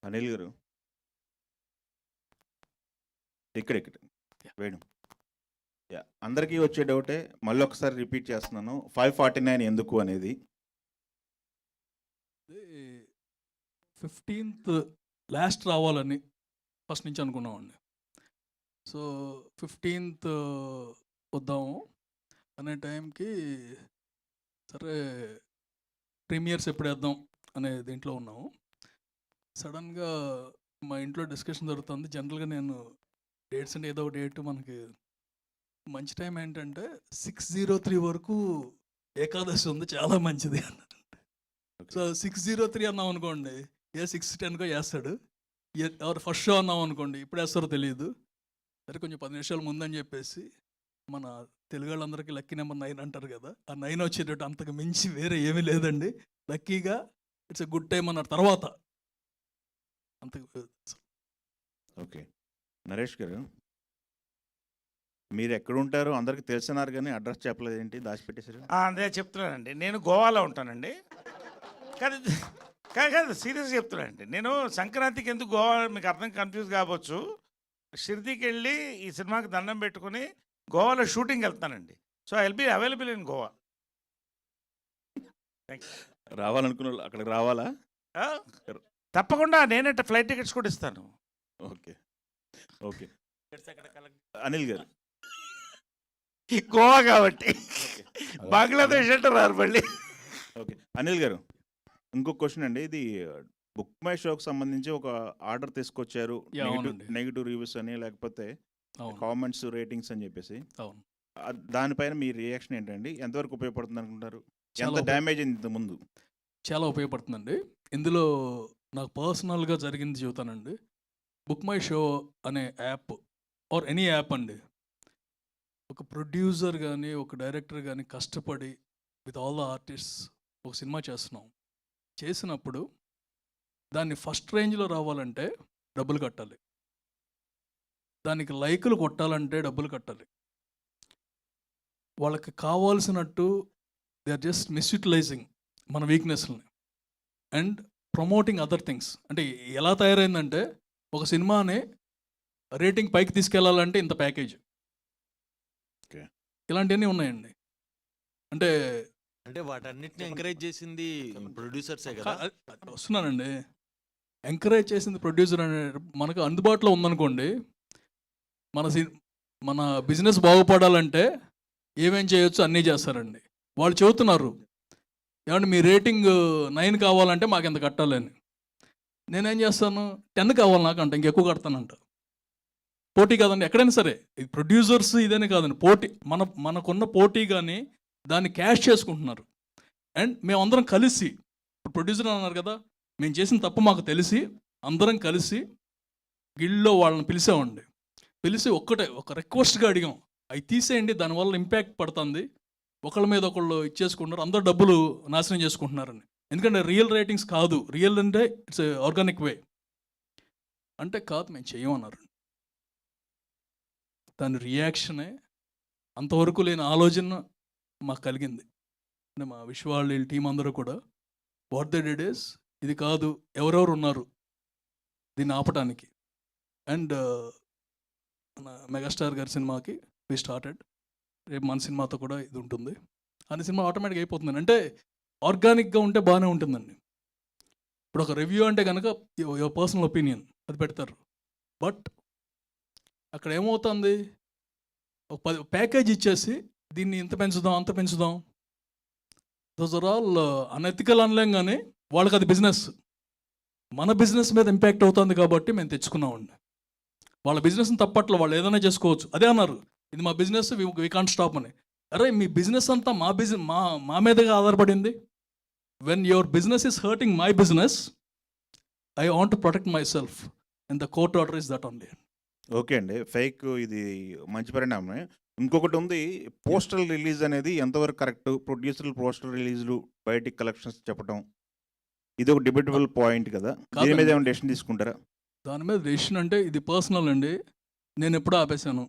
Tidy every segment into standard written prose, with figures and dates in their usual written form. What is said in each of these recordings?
అనిల్ గారు ఇక్కడ వేణు అందరికీ వచ్చే డౌటే మళ్ళీ ఒకసారి రిపీట్ చేస్తున్నాను. 549 ఎందుకు అనేది 15th లాస్ట్ రావాలని ఫస్ట్ నుంచి అనుకున్నామండి. సో 15th వద్దాము అనే టైంకి సరే ప్రీమియర్స్ ఎప్పుడు వేద్దాం అనే దీంట్లో ఉన్నాము. సడన్గా మా ఇంట్లో డిస్కషన్ జరుగుతుంది. జనరల్గా నేను డేట్స్ అంటే ఏదో ఒక డేట్ మనకి మంచి టైం ఏంటంటే 603 వరకు ఏకాదశి ఉంది, చాలా మంచిది అన్నారు. సో 603 అన్నాం అనుకోండి, 610కో వేస్తాడు. ఎవరు ఫస్ట్ షో అన్నాం అనుకోండి, ఇప్పుడు వేస్తారో తెలియదు. సరే కొంచెం 10 నిమిషాల ముందని చెప్పేసి మన తెలుగు వాళ్ళందరికీ లక్కీ నెంబర్ 9 అంటారు కదా, ఆ 9 వచ్చేటట్టు అంతకు మించి వేరే ఏమీ లేదండి. లక్కీగా ఇట్స్ ఎ గుడ్ టైం అన్నారు. తర్వాత అంతకు ఓకే. నరేష్ గారు మీరు ఎక్కడ ఉంటారు అందరికి తెలిసినారు కానీ అడ్రస్ చెప్పలేదు, ఏంటి దాచిపెట్టేశారు? అదే చెప్తున్నానండి, నేను గోవాలో ఉంటానండి. కాదు కాదు సీరియస్గా చెప్తున్నానండి. నేను సంక్రాంతికి ఎందుకు గోవా మీకు అర్థం కన్ఫ్యూజ్ కావచ్చు. షిర్దీకి వెళ్ళి ఈ సినిమాకి దండం పెట్టుకుని గోవాలో షూటింగ్ వెళ్తానండి. So I will be available in Goa. రావాలనుకున్న అక్కడికి రావాలా? తప్పకుండా నేనే ఫ్లైట్ టికెట్స్ కూడా ఇస్తాను. Okay okay. అనిల్ గారు గోవా కాబట్టి బంగ్లాదేశ్ అంటే రారు మళ్ళీ. ఓకే అనిల్ గారు, ఇంకొక క్వశ్చన్ అండి. ఇది బుక్ మై షోకి సంబంధించి ఒక ఆర్డర్ తీసుకొచ్చారు, నెగిటివ్ రివ్యూస్ అని లేకపోతే కామెంట్స్ రేటింగ్స్ అని చెప్పేసి. దానిపైన మీ రియాక్షన్ ఏంటండి? ఎంతవరకు ఉపయోగపడుతుంది అనుకుంటారు? ఎంత డ్యామేజ్ అయింది ముందు? చాలా ఉపయోగపడుతుందండి. ఇందులో నాకు పర్సనల్గా జరిగింది చెబుతానండి. బుక్ మై షో అనే యాప్ ఆర్ ఎనీ యాప్ అండి, ఒక ప్రొడ్యూసర్ కానీ ఒక డైరెక్టర్ కానీ కష్టపడి విత్ ఆల్ ద ఆర్టిస్ట్స్ ఒక సినిమా చేసినప్పుడు దాన్ని ఫస్ట్ రేంజ్లో రావాలంటే డబ్బులు కట్టాలి, దానికి లైకులు కొట్టాలంటే డబ్బులు కట్టాలి. వాళ్ళకి కావాల్సినట్టు దే ఆర్ జస్ట్ మిస్యూటిలైజింగ్ మన వీక్నెస్ని అండ్ ప్రమోటింగ్ అదర్ థింగ్స్. అంటే ఎలా తయారైందంటే ఒక సినిమాని రేటింగ్ పైకి తీసుకెళ్లాలంటే ఇంత ప్యాకేజ్, ఇలాంటివన్నీ ఉన్నాయండి. అంటే అంటే వాటన్నిటిని ఎంకరేజ్ చేసింది ప్రొడ్యూసర్సే కదా. వస్తున్నానండి, ఎంకరేజ్ చేసింది ప్రొడ్యూసర్ అనే మనకు అందుబాటులో ఉందనుకోండి. మన బిజినెస్ బాగుపడాలంటే ఏమేం చేయొచ్చు అన్నీ చేస్తారండి. వాళ్ళు చెబుతున్నారు ఏమంటే మీ రేటింగ్ 9 కావాలంటే మాకు ఎంత కట్టాలని. నేనేం చేస్తాను, 10 కావాలి నాకంట, ఇంకెక్కువ కడతానంట. పోటీ కాదండి ఎక్కడైనా సరే, ఈ ప్రొడ్యూసర్స్ ఇదేనే కాదండి, పోటీ మనకున్న పోటీ కానీ దాన్ని క్యాష్ చేసుకుంటున్నారు. అండ్ మేమందరం కలిసి, ప్రొడ్యూసర్ అన్నారు కదా, మేము చేసిన తప్పు మాకు తెలిసి అందరం కలిసి గిల్డ్లో వాళ్ళని పిలిచామండి. పిలిచి ఒక రిక్వెస్ట్గా అడిగాం, అవి తీసేయండి, దానివల్ల ఇంపాక్ట్ పడుతుంది, ఒకళ్ళ మీద ఒకళ్ళు ఇచ్చేసుకుంటున్నారు, అందరూ డబ్బులు నాశనం చేసుకుంటున్నారని. ఎందుకంటే రియల్ రేటింగ్స్ కాదు, రియల్ అంటే ఇట్స్ ఆర్గానిక్ వే అంటే కాదు, మేము చేయమన్నారు. దాని రియాక్షనే అంతవరకు లేని ఆలోచన మాకు కలిగింది. అంటే మా విశ్వాళ్ళ టీం అందరూ కూడా వాట్ దే డిడ్ ఇస్, ఇది కాదు, ఎవరెవరు ఉన్నారు దీన్ని ఆపటానికి. అండ్ మన మెగాస్టార్ గారి సినిమాకి వి స్టార్టెడ్, రేపు మన సినిమాతో కూడా ఇది ఉంటుంది. అన్ని సినిమా ఆటోమేటిక్గా అయిపోతుంది. అంటే ఆర్గానిక్గా ఉంటే బాగానే ఉంటుందండి. ఇప్పుడు ఒక రివ్యూ అంటే కనుక యువర్ పర్సనల్ ఒపీనియన్ అది పెడతారు. బట్ అక్కడ ఏమవుతుంది, ఒక ప్యాకేజ్ ఇచ్చేసి దీన్ని ఇంత పెంచుదాం అంత పెంచుదాం, దోస్ ఆర్ ఆల్ అనెథికల్ అనలేం, కానీ వాళ్ళకి అది బిజినెస్. మన బిజినెస్ మీద ఇంపాక్ట్ అవుతుంది కాబట్టి మేము తెచ్చుకున్నామండి. వాళ్ళ బిజినెస్ని తప్పట్లో వాళ్ళు ఏదైనా చేసుకోవచ్చు, అదే అన్నారు, ఇది మా బిజినెస్, వీ కాంట్ స్టాప్ అని. అరే మీ బిజినెస్ అంతా మా మీదగా ఆధారపడింది. When your business is hurting my business, I want to protect my self and the court order is that only. Okay అండి, ఫేక్ ఇది మంచి పరిణామమే. ఇంకొకటి ఉంది, పోస్టల్ రిలీజ్ అనేది ఎంతవరకు కరెక్ట్? ప్రొడ్యూసర్లు పోస్టల్ రిలీజ్లు బయటికి కలెక్షన్స్ చెప్పడం, ఇది ఒక డిబేటబుల్ పాయింట్ కదా, దీని మీద ఏమైనా డెసిషన్ తీసుకుంటారా? దాని మీద డెసిషన్ అంటే ఇది పర్సనల్ అండి, నేను ఎప్పుడూ ఆపేశాను.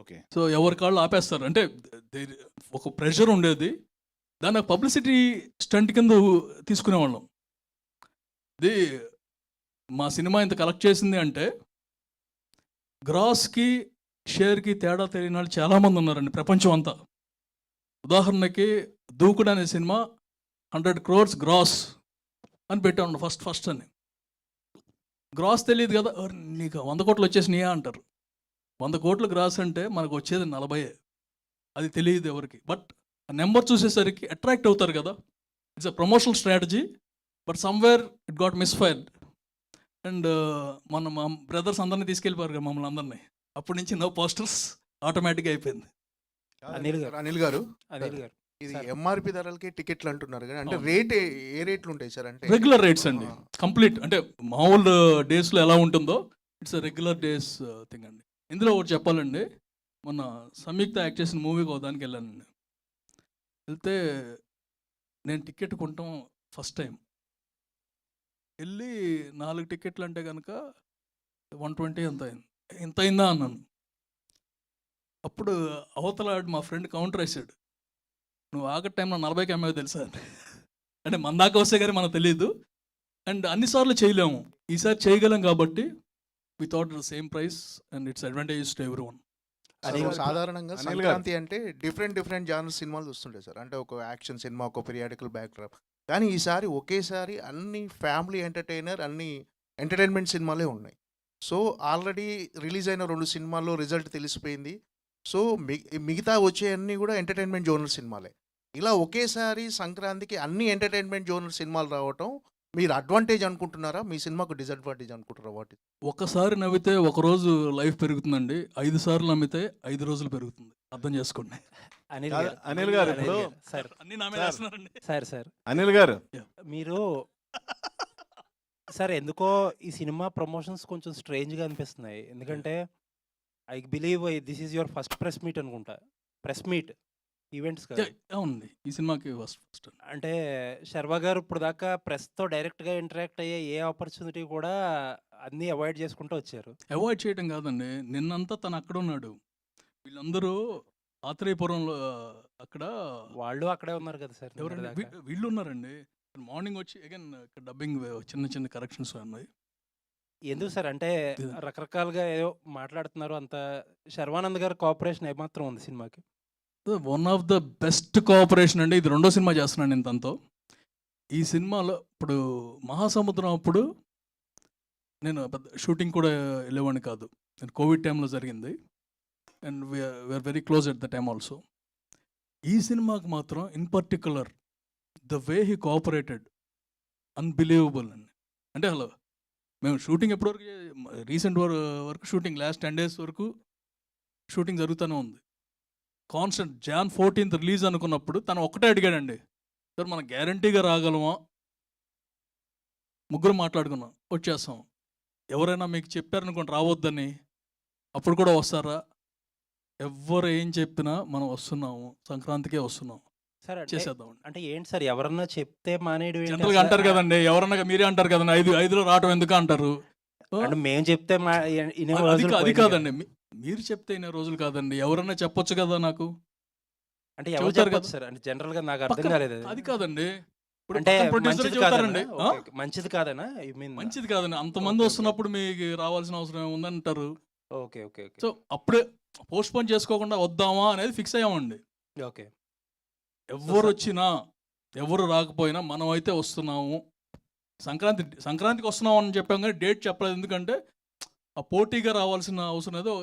ఓకే. సో ఎవరి కాళ్ళు ఆపేస్తారు, అంటే ఒక ప్రెషర్ ఉండేది, దాన్ని పబ్లిసిటీ స్టంట్ కింద తీసుకునేవాళ్ళం. ఇది మా సినిమా ఇంత కలెక్ట్ చేసింది అంటే గ్రాస్కి షేర్కి తేడా తెలియని వాళ్ళు చాలామంది ఉన్నారండి ప్రపంచం అంతా. ఉదాహరణకి దూకుడు అనే సినిమా 100 crores గ్రాస్ అని పెట్టాను ఫస్ట్ అని. గ్రాస్ తెలియదు కదా, నీకు 100 కోట్లు వచ్చేసినాయా అంటారు. 100 కోట్లు గ్రాస్ అంటే మనకు వచ్చేది 40. అది తెలియదు ఎవరికి. బట్ ఆ నెంబర్ చూసేసరికి అట్రాక్ట్ అవుతారు కదా. It's a promotional strategy, but somewhere it got misfired. And మన మా బ్రదర్స్ అందరినీ తీసుకెళ్ళిపోయారు కదా మమ్మల్ని అందరినీ. అప్పటి నుంచి నో పోస్టర్స్ ఆటోమేటిక్గా అయిపోయింది. అనిల్ గారు ఇది ఎంఆర్పి ధరలకి టికెట్లు అంటున్నారు కదా, అంటే రేట్ ఏ రేట్లు ఉంటాయి సార్? అంటే రెగ్యులర్ రేట్స్ అండి, కంప్లీట్. అంటే మామూలు డేస్లో ఎలా ఉంటుందో ఇట్స్ రెగ్యులర్ డేస్ థింగ్ అండి. ఇందులో ఒకటి చెప్పాలండి, మొన్న సంయుక్త యాక్ట్ చేసిన మూవీకి ఒకదానికి వెళ్ళానండి. వెళ్తే నేను టికెట్ కొనటం ఫస్ట్ టైం. వెళ్ళి 4 టికెట్లు అంటే కనుక 120 ఎంత అయింది, ఎంత అయిందా అన్నాను. అప్పుడు అవతల మా ఫ్రెండ్ కౌంటర్ వేసాడు, నువ్వు ఆగట్ టైంలో 40కి అమ్మాయి తెలుసా అంటే మన దాకా వస్తే కానీ మనకు తెలియదు. అండ్ అన్నిసార్లు చేయలేము, ఈసారి చేయగలం కాబట్టి without the same price and it's advantages to every one. సాధారణంగా సంక్రాంతి అంటే డిఫరెంట్ జానర్ సినిమాలు వస్తుంటాయి సార్. అంటే ఒక యాక్షన్ సినిమా, ఒక పీరియాడికల్ బ్యాక్డ్రాప్. కానీ ఈసారి ఒకేసారి అన్ని ఫ్యామిలీ ఎంటర్టైనర్, అన్ని ఎంటర్టైన్మెంట్ సినిమాలే ఉన్నాయి. సో ఆల్రెడీ రిలీజ్ అయిన 2 సినిమాల్లో రిజల్ట్ తెలిసిపోయింది. సో మిగతా వచ్చే అన్నీ కూడా ఎంటర్టైన్మెంట్ జోనర్ సినిమాలే. ఇలా ఒకేసారి సంక్రాంతికి అన్ని ఎంటర్టైన్మెంట్ జోనర్ సినిమాలు రావటం మీరు అడ్వాంటేజ్ అనుకుంటున్నారా, మీ సినిమాకు డిసడ్వాంటేజ్ అనుకుంటారా? వాటి ఒకసారి నవ్వితే ఒకరోజు లైఫ్ పెరుగుతుందండి, 5 సార్లు నమ్మితే 5 రోజులు పెరుగుతుంది. అర్థం చేసుకోండి. అనిల్ గారు ఇప్పుడు సార్ అన్ని నా మీద వేస్తున్నారండి. సార్ అనిల్ గారు మీరు సార్ ఎందుకో ఈ సినిమా ప్రమోషన్స్ కొంచెం స్ట్రేంజ్గా అనిపిస్తున్నాయి. ఎందుకంటే I believe this is your first press meet అనుకుంటా. ప్రెస్ మీట్ ఈవెంట్స్ కదా. అవునండి, ఈ సినిమాకి ఫస్ట్. అంటే శర్వా గారు ఇప్పుడు దాకా ప్రెస్తో డైరెక్ట్గా ఇంటరాక్ట్ అయ్యే ఏ ఆపర్చునిటీ కూడా అన్నీ అవాయిడ్ చేసుకుంటూ వచ్చారు. అవాయిడ్ చేయడం కాదండి, నిన్నంతా తను అక్కడ ఉన్నాడు. వీళ్ళందరూ ఆత్రేయపురంలో అక్కడ వాళ్ళు అక్కడే ఉన్నారు కదా సార్. ఎవరండి వీళ్ళు ఉన్నారండి. మార్నింగ్ వచ్చి అగైన్ డబ్బింగ్ చిన్న కరెక్షన్స్ ఉన్నాయి. ఎందుకు సార్ అంటే రకరకాలుగా ఏదో మాట్లాడుతున్నారు. అంత శర్వానంద్ గారి కోఆపరేషన్ ఏమాత్రం ఉంది సినిమాకి? One of the best cooperation అండి. ఇది 2వ సినిమా చేస్తున్నాను నేను తనతో. ఈ సినిమాలో ఇప్పుడు మహాసముద్రం అప్పుడు నేను పెద్ద షూటింగ్ కూడా వెళ్ళేవాడిని కాదు, నేను కోవిడ్ టైంలో జరిగింది. And we're very close at the time also. ఈ సినిమాకి మాత్రం in particular the way he cooperated unbelievable అండి. అంటే హలో మేము షూటింగ్ ఎప్పటివరకు, రీసెంట్ వరకు షూటింగ్, లాస్ట్ 10 days వరకు షూటింగ్ జరుగుతూనే ఉంది. కాన్స్టెంట్. Jan 14th రిలీజ్ అనుకున్నప్పుడు తను ఒక్కటే అడిగాడండి, సార్ మనం గ్యారంటీగా రాగలమా? ముగ్గురు మాట్లాడుకున్నాం, వచ్చేస్తాం. ఎవరైనా మీకు చెప్పారనుకోండి రావద్దని, అప్పుడు కూడా వస్తారా? ఎవరు ఏం చెప్పినా మనం వస్తున్నాము, సంక్రాంతికే వస్తున్నాం, సార్ చేసేద్దాం. అంటే ఏంటి సార్, ఎవరన్నా చెప్తే మానేయడం ఏంటి? జనరల్గా అంటారు కదండి, ఎవరన్నా మీరే అంటారు కదండి, 5లో రావటం ఎందుకు అంటారు. అంటే మేము చెప్తే అది కాదండి, మీరు చెప్తే ఇన్ని రోజులు కాదండి, ఎవరన్నా చెప్పొచ్చు కదా నాకు. అంటే ఎవరు చెప్పొచ్చు సార్? అంటే జనరల్ గా నాకు అర్థం కాలేదు. అది కాదండి, అంటే ప్రొడ్యూసర్ చెప్తారండి, మంచిది కాదనా? మంచిది కాదండి, అంతమంది వస్తున్నప్పుడు మీకు రావాల్సిన అవసరం ఉందంటారు. Okay okay okay. సో అప్పుడే పోస్ట్ పోన్ చేసుకోకుండా వద్దామా అనేది ఫిక్స్ అయ్యామండి. ఓకే. ఎవరు వచ్చినా ఎవరు రాకపోయినా మనం అయితే వస్తున్నాము, సంక్రాంతికి వస్తున్నాం అని చెప్పాం, కానీ డేట్ చెప్పలేదు. ఎందుకంటే ఆ పోటీగా రావాల్సిన అవసరం ఏదో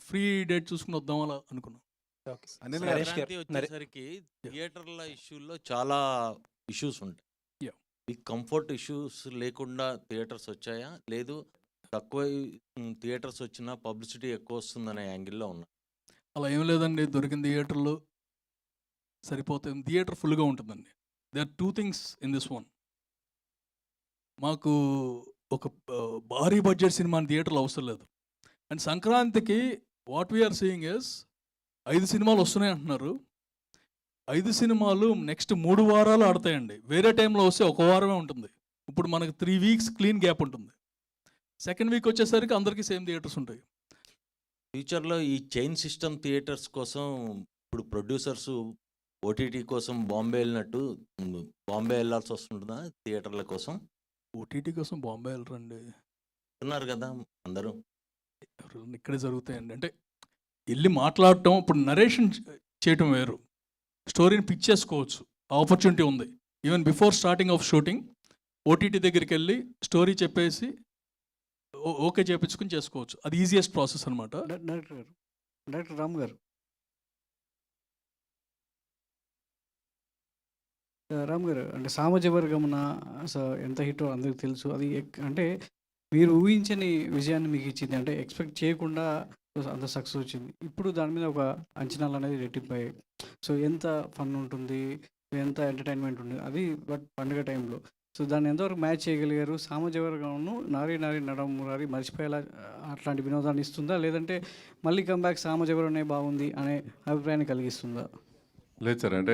ఫ్రీ డేట్ చూసుకుని వద్దాం అలా అనుకున్నాం. సంక్రాంతి వచ్చేసరికి థియేటర్ల ఇష్యూల్లో చాలా ఇష్యూస్ ఉంటాయి. ఈ కంఫర్ట్ ఇష్యూస్ లేకుండా థియేటర్స్ వచ్చాయా, లేదు తక్కువ థియేటర్స్ వచ్చినా పబ్లిసిటీ ఎక్కువ వస్తుందనే యాంగిల్లో ఉన్నా? అలా ఏం లేదండి, దొరికిన థియేటర్లు సరిపోతుంది, థియేటర్ ఫుల్గా ఉంటుందండి. There are 2 things in this one. మాకు ఒక భారీ బడ్జెట్ సినిమా థియేటర్లో అవసరం లేదు. అండ్ సంక్రాంతికి వాట్ వీఆర్ సీయింగ్ ఇస్ 5 సినిమాలు వస్తున్నాయి అంటున్నారు. 5 సినిమాలు నెక్స్ట్ 3 వారాలు ఆడతాయండి. వేరే టైంలో వస్తే 1 వారమే ఉంటుంది. ఇప్పుడు మనకు 3 weeks క్లీన్ గ్యాప్ ఉంటుంది. సెకండ్ వీక్ వచ్చేసరికి అందరికీ సేమ్ థియేటర్స్ ఉంటాయి. ఫ్యూచర్లో ఈ చైన్ సిస్టమ్ థియేటర్స్ కోసం ఇప్పుడు ప్రొడ్యూసర్స్ ఓటీటీ కోసం బాంబే వెళ్ళినట్టు బాంబే వెళ్ళాల్సి వస్తుంటుందా థియేటర్ల కోసం? ఓటీటీ కోసం బాంబే వెళ్ళరండి. ఉన్నారు కదా అందరూ. ఎవరు ఇక్కడే జరుగుతాయండి. అంటే వెళ్ళి మాట్లాడటం, ఇప్పుడు నరేషన్ చేయటం వేరు, స్టోరీని పిచ్ చేసుకోవచ్చు, ఆపర్చునిటీ ఉంది. Even before starting of shooting OTT దగ్గరికి వెళ్ళి స్టోరీ చెప్పేసి ఓకే చేపించుకుని చేసుకోవచ్చు. అది ఈజియెస్ట్ ప్రాసెస్ అనమాట. డైరెక్టర్ రామ్ గారు, అంటే సామజవర్గమున ఎంత హిట్ అందరికి తెలుసు. అది అంటే మీరు ఊహించని విజయాన్ని మీకు ఇచ్చింది, అంటే ఎక్స్పెక్ట్ చేయకుండా అంత సక్సెస్ వచ్చింది. ఇప్పుడు దాని మీద ఒక అంచనాలు అనేది రెట్టింపాయి. సో ఎంత ఫన్ ఉంటుంది, ఎంత ఎంటర్టైన్మెంట్ ఉంటుంది అది, బట్ పండుగ టైంలో. సో దాన్ని ఎంతవరకు మ్యాచ్ చేయగలిగారు? సామజవర్గంను నారీ నడమురారి మర్చిపోయేలా అట్లాంటి వినోదాన్ని ఇస్తుందా, లేదంటే మళ్ళీ కంబ్యాక్ సామజవర్గమే బాగుంది అనే అభిప్రాయాన్ని కలిగిస్తుందా? లేదు సార్, అంటే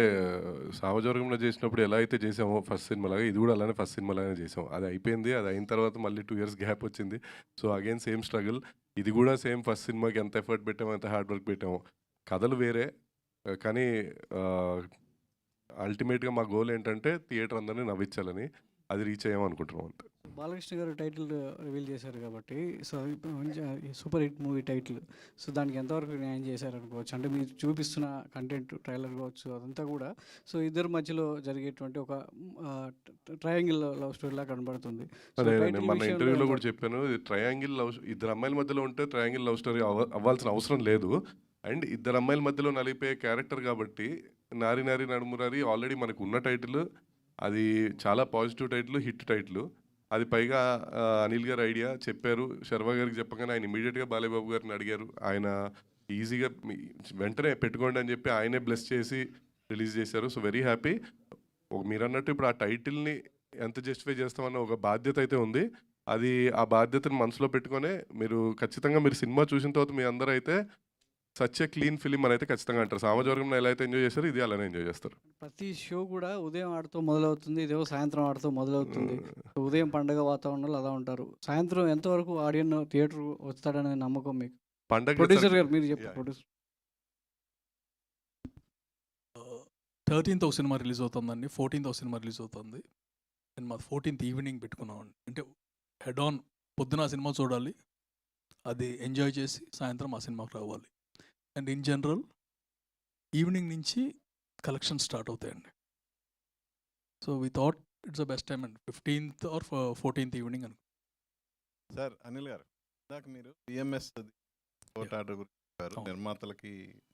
సామజవర్గంలో చేసినప్పుడు ఎలా అయితే చేసామో ఫస్ట్ సినిమా లాగా ఇది కూడా అలానే ఫస్ట్ సినిమా లాగానే చేసాం. అది అయిపోయింది. అది అయిన తర్వాత మళ్ళీ 2 years గ్యాప్ వచ్చింది. So again same struggle. ఇది కూడా సేమ్ ఫస్ట్ సినిమాకి ఎంత ఎఫర్ట్ పెట్టామో, ఎంత హార్డ్ వర్క్ పెట్టామో. కథలు వేరే, కానీ అల్టిమేట్గా మా గోల్ ఏంటంటే థియేటర్ అందరినీ నవ్వించాలని. అది రీచ్ అయ్యామనుకుంటున్నాం అంతే. బాలకృష్ణ గారు టైటిల్ రివీల్ చేశారు కాబట్టి, సో మంచి super hit movie title. So దానికి ఎంతవరకు న్యాయం చేశారనుకోవచ్చు? అంటే మీరు చూపిస్తున్న కంటెంట్, ట్రైలర్ కావచ్చు, అదంతా కూడా సో ఇద్దరు మధ్యలో జరిగేటువంటి ఒక ట్రయాంగిల్ లవ్ స్టోరీలా కనబడుతుంది. నేను మన ఇంటర్వ్యూలో కూడా చెప్పాను, ఇది ట్రయాంగిల్ లవ్, ఇద్దరు అమ్మాయిల మధ్యలో ఉంటే ట్రయాంగిల్ లవ్ స్టోరీ అవ్వాల్సిన అవసరం లేదు. అండ్ ఇద్దరు అమ్మాయిల మధ్యలో నలిపే క్యారెక్టర్ కాబట్టి నారి నడుమురారి ఆల్రెడీ మనకు ఉన్న టైటిల్. అది చాలా పాజిటివ్ టైటిల్, హిట్ టైటిల్. అది పైగా అనిల్ గారు ఐడియా చెప్పారు. శర్వా గారికి చెప్పగానే ఆయన ఇమీడియట్గా బాలయ్యబాబు గారిని అడిగారు. ఆయన ఈజీగా వెంటనే పెట్టుకోండి అని చెప్పి ఆయనే బ్లెస్ చేసి రిలీజ్ చేశారు. So very happy. మీరు అన్నట్టు ఇప్పుడు ఆ టైటిల్ని ఎంత జస్టిఫై చేస్తామన్న ఒక బాధ్యత అయితే ఉంది. అది ఆ బాధ్యతను మనసులో పెట్టుకొని మీరు ఖచ్చితంగా మీరు సినిమా చూసిన తర్వాత మీ అందరూ అయితే సచ్ ఏ క్లీన్ ఫిలిం అని అయితే ఖచ్చితంగా అంటారు. సామజవర్గంలో ఎలా అయితే ఎంజాయ్ చేస్తారు, ఇది అలానే ఎంజాయ్ చేస్తారు. ప్రతి షో కూడా ఉదయం ఆడుతూ మొదలవుతుంది, ఇదేమో సాయంత్రం ఆడుతూ మొదలవుతుంది. ఉదయం పండగ వాతావరణంలో అలా ఉంటారు. సాయంత్రం ఎంతవరకు ఆడియన్ థియేటర్ వస్తాడనే నమ్మకం మీకు? పండగ ప్రొడ్యూసర్ గారు మీరు చెప్పారు. ప్రొడ్యూసర్ 13th ఒక సినిమా రిలీజ్ అవుతుందండి, 14th ఒక సినిమా రిలీజ్ అవుతుంది. నేను మా 14th ఈవినింగ్ పెట్టుకున్నామండి. అంటే హెడ్ ఆన్ పొద్దున ఆ సినిమా చూడాలి, అది ఎంజాయ్ చేసి సాయంత్రం ఆ సినిమాకి రావాలి. అండ్ ఇన్ జనరల్ ఈవినింగ్ నుంచి కలెక్షన్ స్టార్ట్ అవుతాయండి. So we thought it's the best time అండి, 15th or 14th ఈవినింగ్ అని. సార్ అనిల్ గారు, ఇందాక మీరు బిఎంఎస్ కోర్ట్ ఆర్డర్ గురించి చెప్పారు. నిర్మాతలకి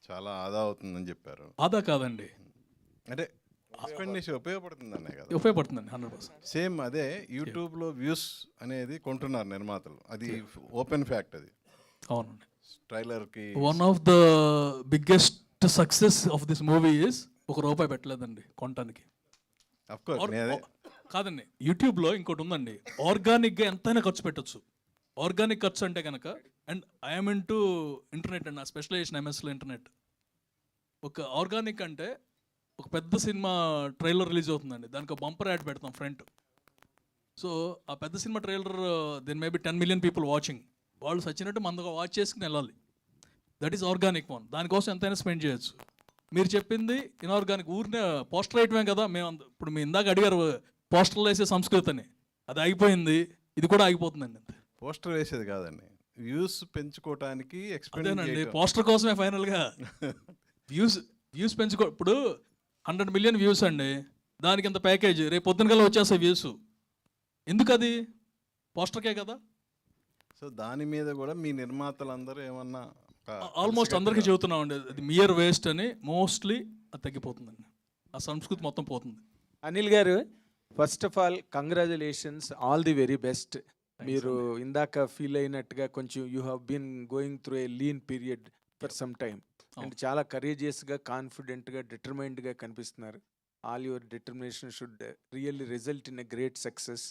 చాలా ఆదా అవుతుందని చెప్పారు. ఆదా కాదండి, అంటే ఎక్స్పెండిచర్ ఉపయోగపడుతుందనే కదా. ఉపయోగపడుతుందండి 100%. సేమ్ అదే యూట్యూబ్లో వ్యూస్ అనేది కొంటున్నారు నిర్మాతలు. అది ఓపెన్ ఫ్యాక్ట్. అది అవునండి. ట్రైలర్కి one of the biggest success of this movie is ₹1 పెట్టలేదండి కొనటానికి. కాదండి, యూట్యూబ్లో ఇంకోటి ఉందండి, ఆర్గానిక్గా ఎంతైనా ఖర్చు పెట్టచ్చు. ఆర్గానిక్ ఖర్చు అంటే కనుక, and I'm into internet అండి, నా స్పెషలైజేషన్ ఎంఎస్లో ఇంటర్నెట్. ఒక ఆర్గానిక్ అంటే ఒక పెద్ద సినిమా ట్రైలర్ రిలీజ్ అవుతుందండి, దానికి బంపర్ యాడ్ పెడతాం ఫ్రంట్. సో ఆ పెద్ద cinema trailer then maybe 10 million people watching. వాళ్ళు సచ్చినట్టు మందగా వాచ్ చేసుకుని వెళ్ళాలి. That is organic one. దానికోసం ఎంతైనా స్పెండ్ చేయొచ్చు. మీరు చెప్పింది ఇన్ఆర్గానిక్, ఊరినే పోస్టర్ వేయటమే కదా. మేము ఇప్పుడు మీ ఇందాక అడిగారు పోస్టర్లు వేసే సంస్కృతి అని, అది అయిపోయింది, ఇది కూడా ఆగిపోతుందండి. అంతే, పోస్టర్ వేసేది కాదండి, వ్యూస్ పెంచుకోవటానికి అదేనండి, పోస్టర్ కోసమే ఫైనల్గా వ్యూస్ పెంచుకో. ఇప్పుడు 100 million వ్యూస్ అండి, దానికి ఇంత ప్యాకేజ్, రేపు పొద్దున కల్లా వచ్చేస్తాయి వ్యూస్. ఎందుకు? అది పోస్టర్కే కదా. సో దాని మీద కూడా మీ నిర్మాతలందరూ ఏమన్నా ఆల్మోస్ట్ అందరికీ చెబుతున్నామండి, అది మియర్ వేస్ట్ అని. మోస్ట్లీ అది తగ్గిపోతుందండి, ఆ సంస్కృతి మొత్తం పోతుంది. అనిల్ గారు, first of all congratulations, all the very best. మీరు ఇందాక ఫీల్ అయినట్టుగా కొంచెం you have been going through a lean period for some time. And చాలా కరేజియస్గా, కాన్ఫిడెంట్గా, డిటర్మైన్డ్గా కనిపిస్తున్నారు. All your determination should really result in a great success.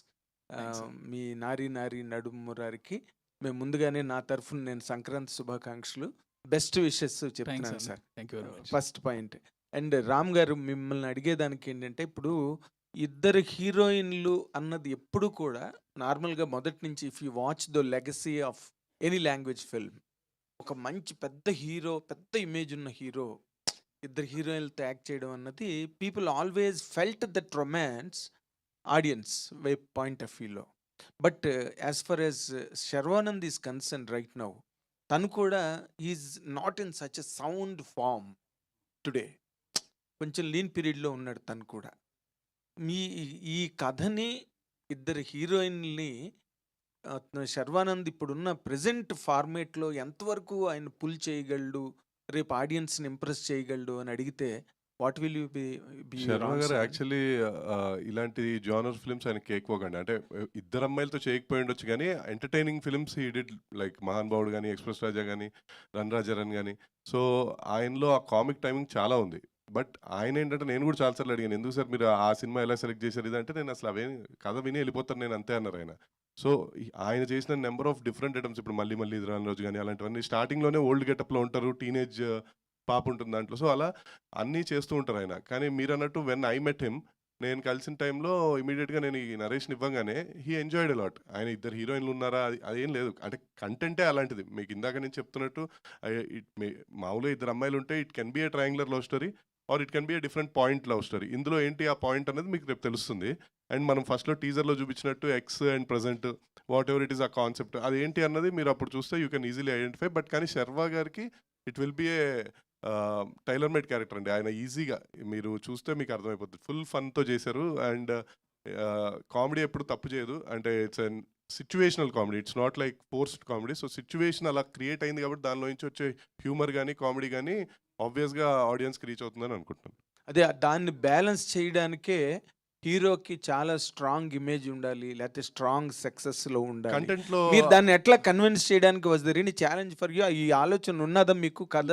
మీ నారీ నడుమురారికి మేము ముందుగానే నా తరఫున నేను సంక్రాంతి శుభాకాంక్షలు, బెస్ట్ విషెస్ చెప్తున్నాను sir. Thank you very much. First point. And Ram గారు, మిమ్మల్ని అడిగేదానికి ఏంటంటే, ఇప్పుడు ఇద్దరు హీరోయిన్లు అన్నది ఎప్పుడు కూడా నార్మల్గా మొదటి నుంచి, if you watch the legacy of any language film, ఒక మంచి పెద్ద హీరో, పెద్ద ఇమేజ్ ఉన్న హీరో ఇద్దరు హీరోయిన్లతో యాక్ట్ చేయడం అన్నది, people always felt that romance audience point of వ్యూలో. But as far as Sharwanand is concern right now, తను కూడా is not in such a sound form today. కొంచెం లీన్ పీరియడ్లో ఉన్నాడు తను కూడా. మీ ఈ కథని, ఇద్దరు హీరోయిన్ని శర్వానంద్ ఇప్పుడున్న ప్రెజెంట్ ఫార్మేట్లో ఎంతవరకు ఆయన పుల్ చేయగలడు, రేపు ఆడియన్స్ని ఇంప్రెస్ చేయగలడు అని అడిగితే what will you be? Sharma గారు యాక్చువల్లీ ఇలాంటి జానర్ ఫిల్మ్స్ ఆయనకి ఎక్కువగా అంటే ఇద్దరు అమ్మాయిలతో చేయకపోయి ఉండొచ్చు, కానీ entertaining films he did, like మహాన్ బావుడు కానీ, ఎక్స్ప్రెస్ రాజా కానీ, రన్ రాజారన్ కానీ. సో ఆయనలో ఆ కామిక్ టైమింగ్ చాలా ఉంది. బట్ ఆయన ఏంటంటే, నేను కూడా చాలాసార్లు అడిగాను, ఎందుకు సార్ మీరు ఆ సినిమా ఎలా సెలెక్ట్ చేశారు ఇదంటే, నేను అసలు అవే కథ విని వెళ్ళిపోతాను నేను అంతే అన్నారు ఆయన. సో ఆయన చేసిన నెంబర్ ఆఫ్ డిఫరెంట్ ఐటమ్స్, ఇప్పుడు మళ్ళీ మళ్ళీ ఇది రాని రోజు కానీ అలాంటివన్నీ స్టార్టింగ్లోనే ఓల్డ్ గెటప్లో ఉంటారు, టీనేజ్ పాప ఉంటుంది దాంట్లో. సో అలా అన్నీ చేస్తూ ఉంటారు ఆయన. కానీ మీరు అన్నట్టు వెన్ ఐ మెట్ హిమ్, నేను కలిసిన టైంలో ఇమీడియట్గా నేను ఈ నరేష్ని ఇవ్వగానే హీ ఎంజాయ్డ్ అలాట్. ఆయన ఇద్దరు హీరోయిన్లు ఉన్నారా, అదేం లేదు, అంటే కంటెంటే అలాంటిది. మీకు ఇందాక నేను చెప్తున్నట్టు మామూలుగా ఇద్దరు అమ్మాయిలు ఉంటే it can be A triangular love story or it can be a different point love story. ఇందులో ఏంటి ఆ పాయింట్ అనేది మీకు రేపు తెలుస్తుంది. అండ్ మనం ఫస్ట్లో టీజర్లో చూపించినట్టు X and present whatever it is ఆ కాన్సెప్ట్ అది ఏంటి అన్నది మీరు అప్పుడు చూస్తే you can easily identify. But కానీ శర్వా గారికి it will be a tailor made character అండి. ఆయన ఈజీగా మీరు చూస్తే మీకు అర్థమైపోతుంది. ఫుల్ ఫన్తో చేశారు. అండ్ కామెడీ ఎప్పుడు తప్పు చేయదు. అంటే it's an situational comedy, it's not like forced comedy. So situation అలా క్రియేట్ అయింది కాబట్టి దానిలో నుంచి వచ్చే హ్యూమర్ కానీ కామెడీ కానీ ఆబ్వియస్గా ఆడియన్స్కి రీచ్ అవుతుందని అనుకుంటున్నాను. అదే దాన్ని బ్యాలెన్స్ చేయడానికే హీరోకి చాలా స్ట్రాంగ్ ఇమేజ్ ఉండాలి, లేకపోతే స్ట్రాంగ్ సక్సెస్లో ఉండాలి. కంటెంట్లో మీరు దాన్ని ఎట్లా కన్విన్స్ చేయడానికి was there any challenge for you? ఈ ఆలోచన ఉన్నదా మీకు కథ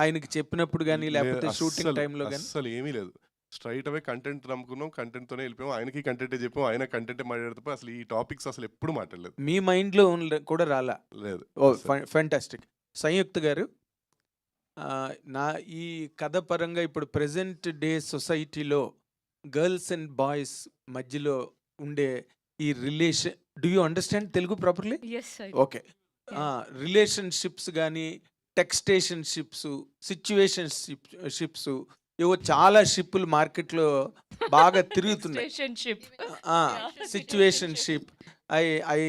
ఆయనకి చెప్పినప్పుడు కానీ, లేకపోతే షూటింగ్ టైంలో కానీ? అసలు ఏమీ లేదు, స్ట్రైట్ అవే కంటెంట్ నమ్ముకున్నాం, కంటెంట్తోనే వెళ్ళిపోయాం. ఆయనకి కంటెంటే చెప్పాం, ఆయన కంటెంటే మాట్లాడుతూ అసలు ఈ టాపిక్స్ అసలు ఎప్పుడు మాట్లాడలేదు. మీ మైండ్లో కూడా రాలా? లేదు. Oh fantastic. సంయుక్త గారు, నా ఈ కథ పరంగా ఇప్పుడు ప్రెజెంట్ డే సొసైటీలో గర్ల్స్ అండ్ బాయ్స్ మధ్యలో ఉండే ఈ relation, do you understand Telugu properly? Okay. Relationships కానీ, టెక్స్టేషన్షిప్స్, సిచ్యువేషన్షిప్స్, ఏవో చాలా షిప్పులు మార్కెట్లో బాగా తిరుగుతున్నాయి. Situationship. I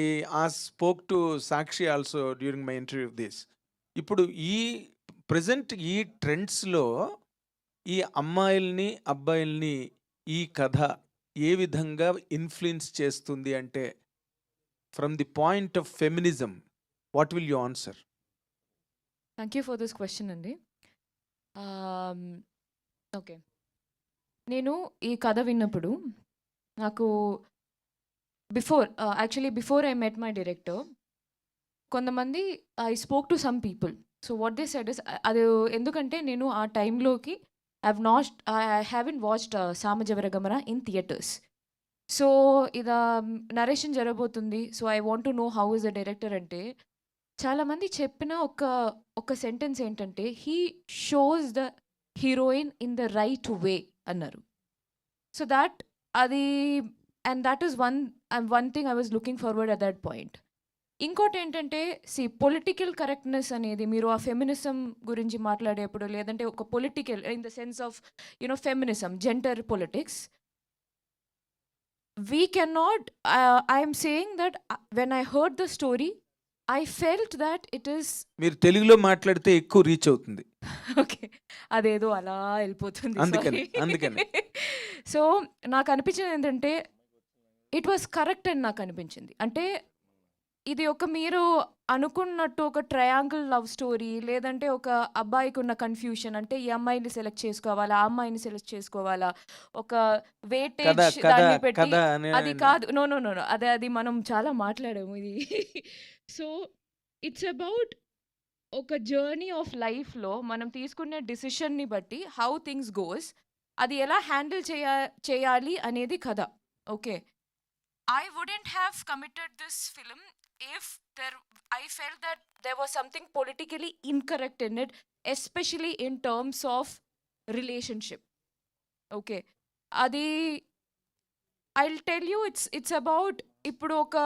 spoke to Sakshi also during my interview this. ఇప్పుడు ఈ ప్రజెంట్ ఈ ట్రెండ్స్లో ఈ అమ్మాయిల్ని అబ్బాయిల్ని ఈ కథ ఏ విధంగా ఇన్ఫ్లుయెన్స్ చేస్తుంది అంటే, from the point of feminism, what will you answer? Thank you for this question అండి. ఓకే, నేను ఈ కథ విన్నప్పుడు నాకు before I met my director, కొంతమంది I spoke to some people. So what they said is, అది ఎందుకంటే నేను ఆ టైంలోకి I haven't watched Samajavaragamana in theatres. So ida narration jarabotundi. So I want to know how is the director ante చాలా మంది చెప్పిన ఒక sentence ఏంటంటే, he shows the heroine in the right way అన్నారు. So that అది, and that is one thing I was looking forward at that point. ఇంకోటి ఏంటంటే, political correctness అనేది మీరు ఆ ఫెమినిజం గురించి మాట్లాడేప్పుడు, లేదంటే ఒక political in the sense of feminism, gender politics, we can not, I'm saying that when I heard the story I felt that it is. మీరు తెలుగులో మాట్లాడితే ఎక్కువ రీచ్ అవుతుంది. ఓకే, అదేదో అలా వెళ్ళిపోతుంది, అందుకని. సో నాకు అనిపించింది ఏంటంటే, ఇట్ వాస్ కరెక్ట్ అని నాకు అనిపించింది. అంటే ఇది ఒక మీరు అనుకున్నట్టు ఒక ట్రయాంగిల్ లవ్ స్టోరీ, లేదంటే ఒక అబ్బాయికి ఉన్న కన్ఫ్యూషన్, అంటే ఈ అమ్మాయిని సెలెక్ట్ చేసుకోవాలా, ఆ అమ్మాయిని సెలెక్ట్ చేసుకోవాలా, ఒక వెయిటేజ్ దాన్ని పెట్టి, అది కాదు. నో, అది మనం చాలా మాట్లాడాము ఇది. సో ఇట్స్ అబౌట్ ఒక జర్నీ ఆఫ్ లైఫ్లో మనం తీసుకునే డిసిషన్ని బట్టి హౌ థింగ్స్ గోస్, అది ఎలా హ్యాండిల్ చేయాలి అనేది కథ. Okay, I wouldn't have committed this film if I felt that there was something politically incorrect in it, especially in terms of relationship. Okay, adi I'll tell you, it's about ippudu oka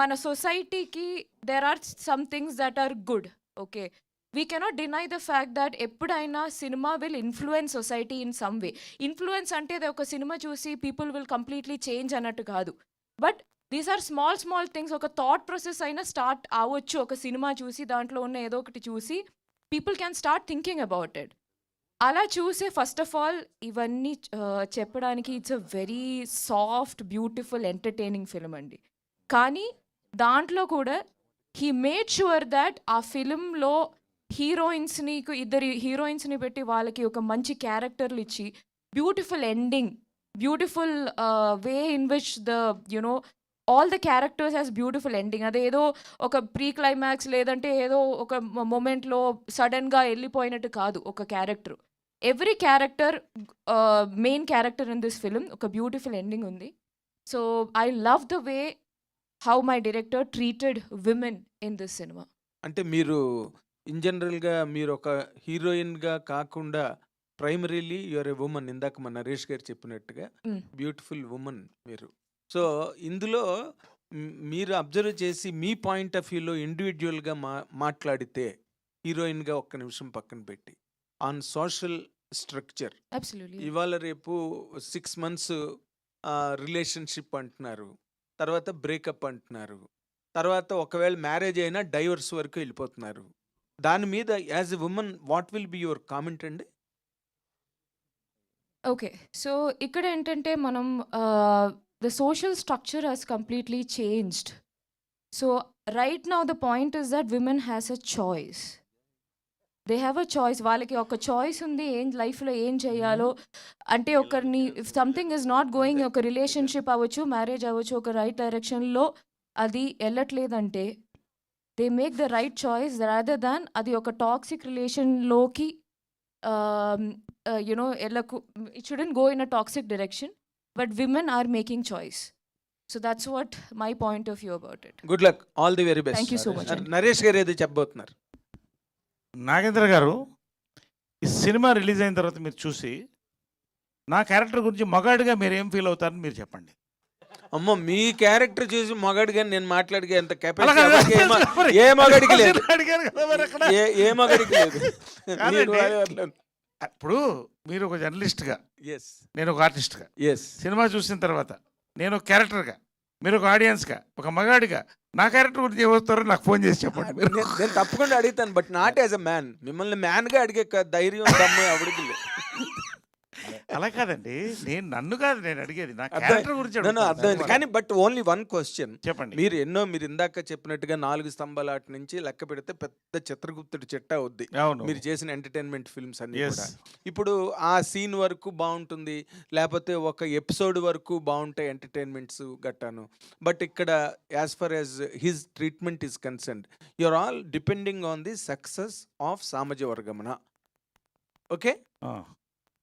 mana society ki there are some things that are good. Okay, we cannot deny the fact that eppudaina cinema will influence society in some way. Influence ante oka cinema chusi people will completely change anattu kaadu. But these are small small things. ఒక thought process అయినా start అవ్వచ్చు ఒక సినిమా చూసి, దాంట్లో ఉన్న ఏదో ఒకటి చూసి people can start thinking about it. అలా చూసే ఫస్ట్ ఆఫ్ ఆల్ ఇవన్నీ చెప్పడానికి it's a very soft, beautiful, entertaining film అండి. కానీ దాంట్లో కూడా హీ మేడ్ షూర్ దట్ ఆ ఫిలింలో హీరోయిన్స్ని, ఇద్దరు హీరోయిన్స్ని పెట్టి వాళ్ళకి ఒక మంచి క్యారెక్టర్లు ఇచ్చి beautiful ending, beautiful way in which the you know all the characters has beautiful ending. అదేదో ఒక ప్రీ క్లైమాక్స్ లేదంటే ఏదో ఒక మొమెంట్లో సడన్గా వెళ్ళిపోయినట్టు కాదు ఒక character. Every character, main character in this film ఒక బ్యూటిఫుల్ ఎండింగ్ ఉంది. So I love the way how my director treated women in this cinema. అంటే మీరు ఇన్ జనరల్గా మీరు ఒక హీరోయిన్గా కాకుండా ప్రైమరీలీ యువర్ ఎ ఉమెన్. ఇందాక మన నరేష్ గారు చెప్పినట్టుగా బ్యూటిఫుల్ ఉమెన్ మీరు. సో ఇందులో మీరు అబ్జర్వ్ చేసి మీ పాయింట్ ఆఫ్ వ్యూలో ఇండివిజువల్గా మాట్లాడితే హీరోయిన్గా ఒక్క నిమిషం పక్కన పెట్టి ఆన్ సోషల్ స్ట్రక్చర్, ఇవాళ రేపు 6 months రిలేషన్షిప్ అంటున్నారు, తర్వాత బ్రేకప్ అంటున్నారు, తర్వాత ఒకవేళ మ్యారేజ్ అయినా డైవర్స్ వరకు వెళ్ళిపోతున్నారు. దాని మీద as a women what will be your comment అండి? ఓకే, సో ఇక్కడ ఏంటంటే మనం the social structure has completely changed. So right now the point is that women has a choice. They have a choice. వాళ్ళకి ఒక choice ఉంది ఏం లైఫ్లో ఏం చేయాలో. అంటే ఒకరిని if something is not going, ఒక రిలేషన్షిప్ అవ్వచ్చు, మ్యారేజ్ అవ్వచ్చు, ఒక రైట్ డైరెక్షన్లో అది వెళ్ళట్లేదంటే they make the right choice rather than అది ఒక టాక్సిక్ రిలేషన్లోకి యునో వెళ్ళకు. It shouldn't go in a toxic direction. But women are making choice. So that's what my point of view about it. Good luck. All the very best. Thank you so much. Naresh గారు ఏదో చెప్పబోతున్నారు. నాగేంద్ర గారు, ఈ cinema release అయిన తర్వాత మీరు చూసి నా క్యారెక్టర్ గురించి మగాడిగా మీరు ఏం ఫీల్ అవుతారని మీరు చెప్పండి. అమ్మో, మీ క్యారెక్టర్ చూసి మగాడిగా నేను మాట్లాడిగా ఎంత కెపాసిటీ ఏ మగాడికి లేదు. ఏ మగాడికి లేదు. ఇప్పుడు మీరు ఒక జర్నలిస్ట్గా, ఎస్, నేను ఒక ఆర్టిస్ట్గా, ఎస్, సినిమా చూసిన తర్వాత నేను ఒక క్యారెక్టర్గా, మీరు ఒక ఆడియన్స్గా, ఒక మగాడిగా నా క్యారెక్టర్ గురించి ఏమవుతారో నాకు ఫోన్ చేసి చెప్పండి. నేను తప్పకుండా అడుగుతాను, but not as a man. మిమ్మల్ని మ్యాన్గా అడిగే ధైర్యం దమ్ము ఎవరికి లేదు. అలా కాదండి, నన్ను కాదు నేను అడిగేది, నా క్యారెక్టర్ గురించి అర్థమైంది. కానీ బట్ ఓన్లీ వన్ క్వశ్చన్ చెప్పండి. మీరు ఇందాక చెప్పినట్టుగా 4 స్తంభాల ఆట నుంచి లెక్క పెడితే పెద్ద చిత్రగుప్తుడి చెట్ట అవుద్ది మీరు చేసిన ఎంటర్టైన్మెంట్ ఫిల్మ్స్ అన్ని కూడా. ఇప్పుడు ఆ సీన్ వరకు బాగుంటుంది, లేకపోతే ఒక ఎపిసోడ్ వరకు బాగుంటాయి ఎంటర్టైన్మెంట్స్ గట్టాను. బట్ ఇక్కడ as far as his treatment is concerned, you're all depending on the success of సామాజిక వర్గమన. ఓకే,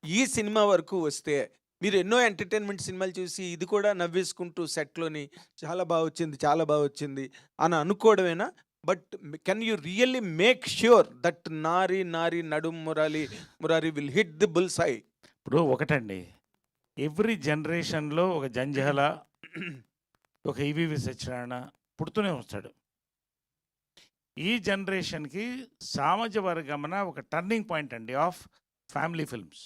ఈ సినిమా వరకు వస్తే మీరు ఎన్నో ఎంటర్టైన్మెంట్ సినిమాలు చూసి ఇది కూడా నవ్వేసుకుంటూ సెట్లోని చాలా బాగా వచ్చింది, చాలా బాగా వచ్చింది అని అనుకోవడమేనా? But can you really make sure that Nari Nari Naduma Murari will hit the bull's eye? ఇప్పుడు ఒకటండి, ఎవ్రీ జనరేషన్లో ఒక జంజాల, ఒక ఈవీవి సత్యనారాయణ పుడుతూనే వస్తాడు. ఈ జనరేషన్కి సామాజిక వర్గమన ఒక టర్నింగ్ పాయింట్ అండి of family films,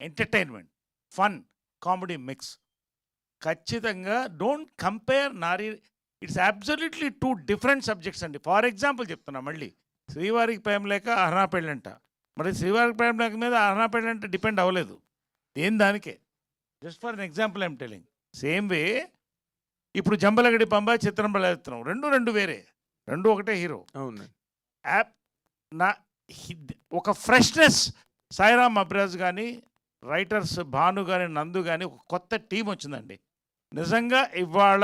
entertainment, fun, comedy mix. ఖచ్చితంగా don't compare Nari, it's absolutely 2 different subjects అండి. ఫర్ ఎగ్జాంపుల్ చెప్తున్నా, మళ్ళీ శ్రీవారికి ప్రేమ లేక అహనా పెళ్ళంట, మరి శ్రీవారికి ప్రేమ లేక మీద అహనా పెళ్ళంట డిపెండ్ అవ్వలేదు, దానికే. Just for an example I'm telling. Same way ఇప్పుడు జంబలగడి పంబ, చిత్రం బలెత్తున్నాం, రెండు వేరే, రెండు ఒకటే హీరో. అవును, ఒక ఫ్రెష్నెస్ సాయిరామ్ అబ్రాజ్ కానీ, రైటర్స్ భాను కానీ, నందు కానీ, ఒక కొత్త టీం వచ్చిందండి. నిజంగా ఇవాళ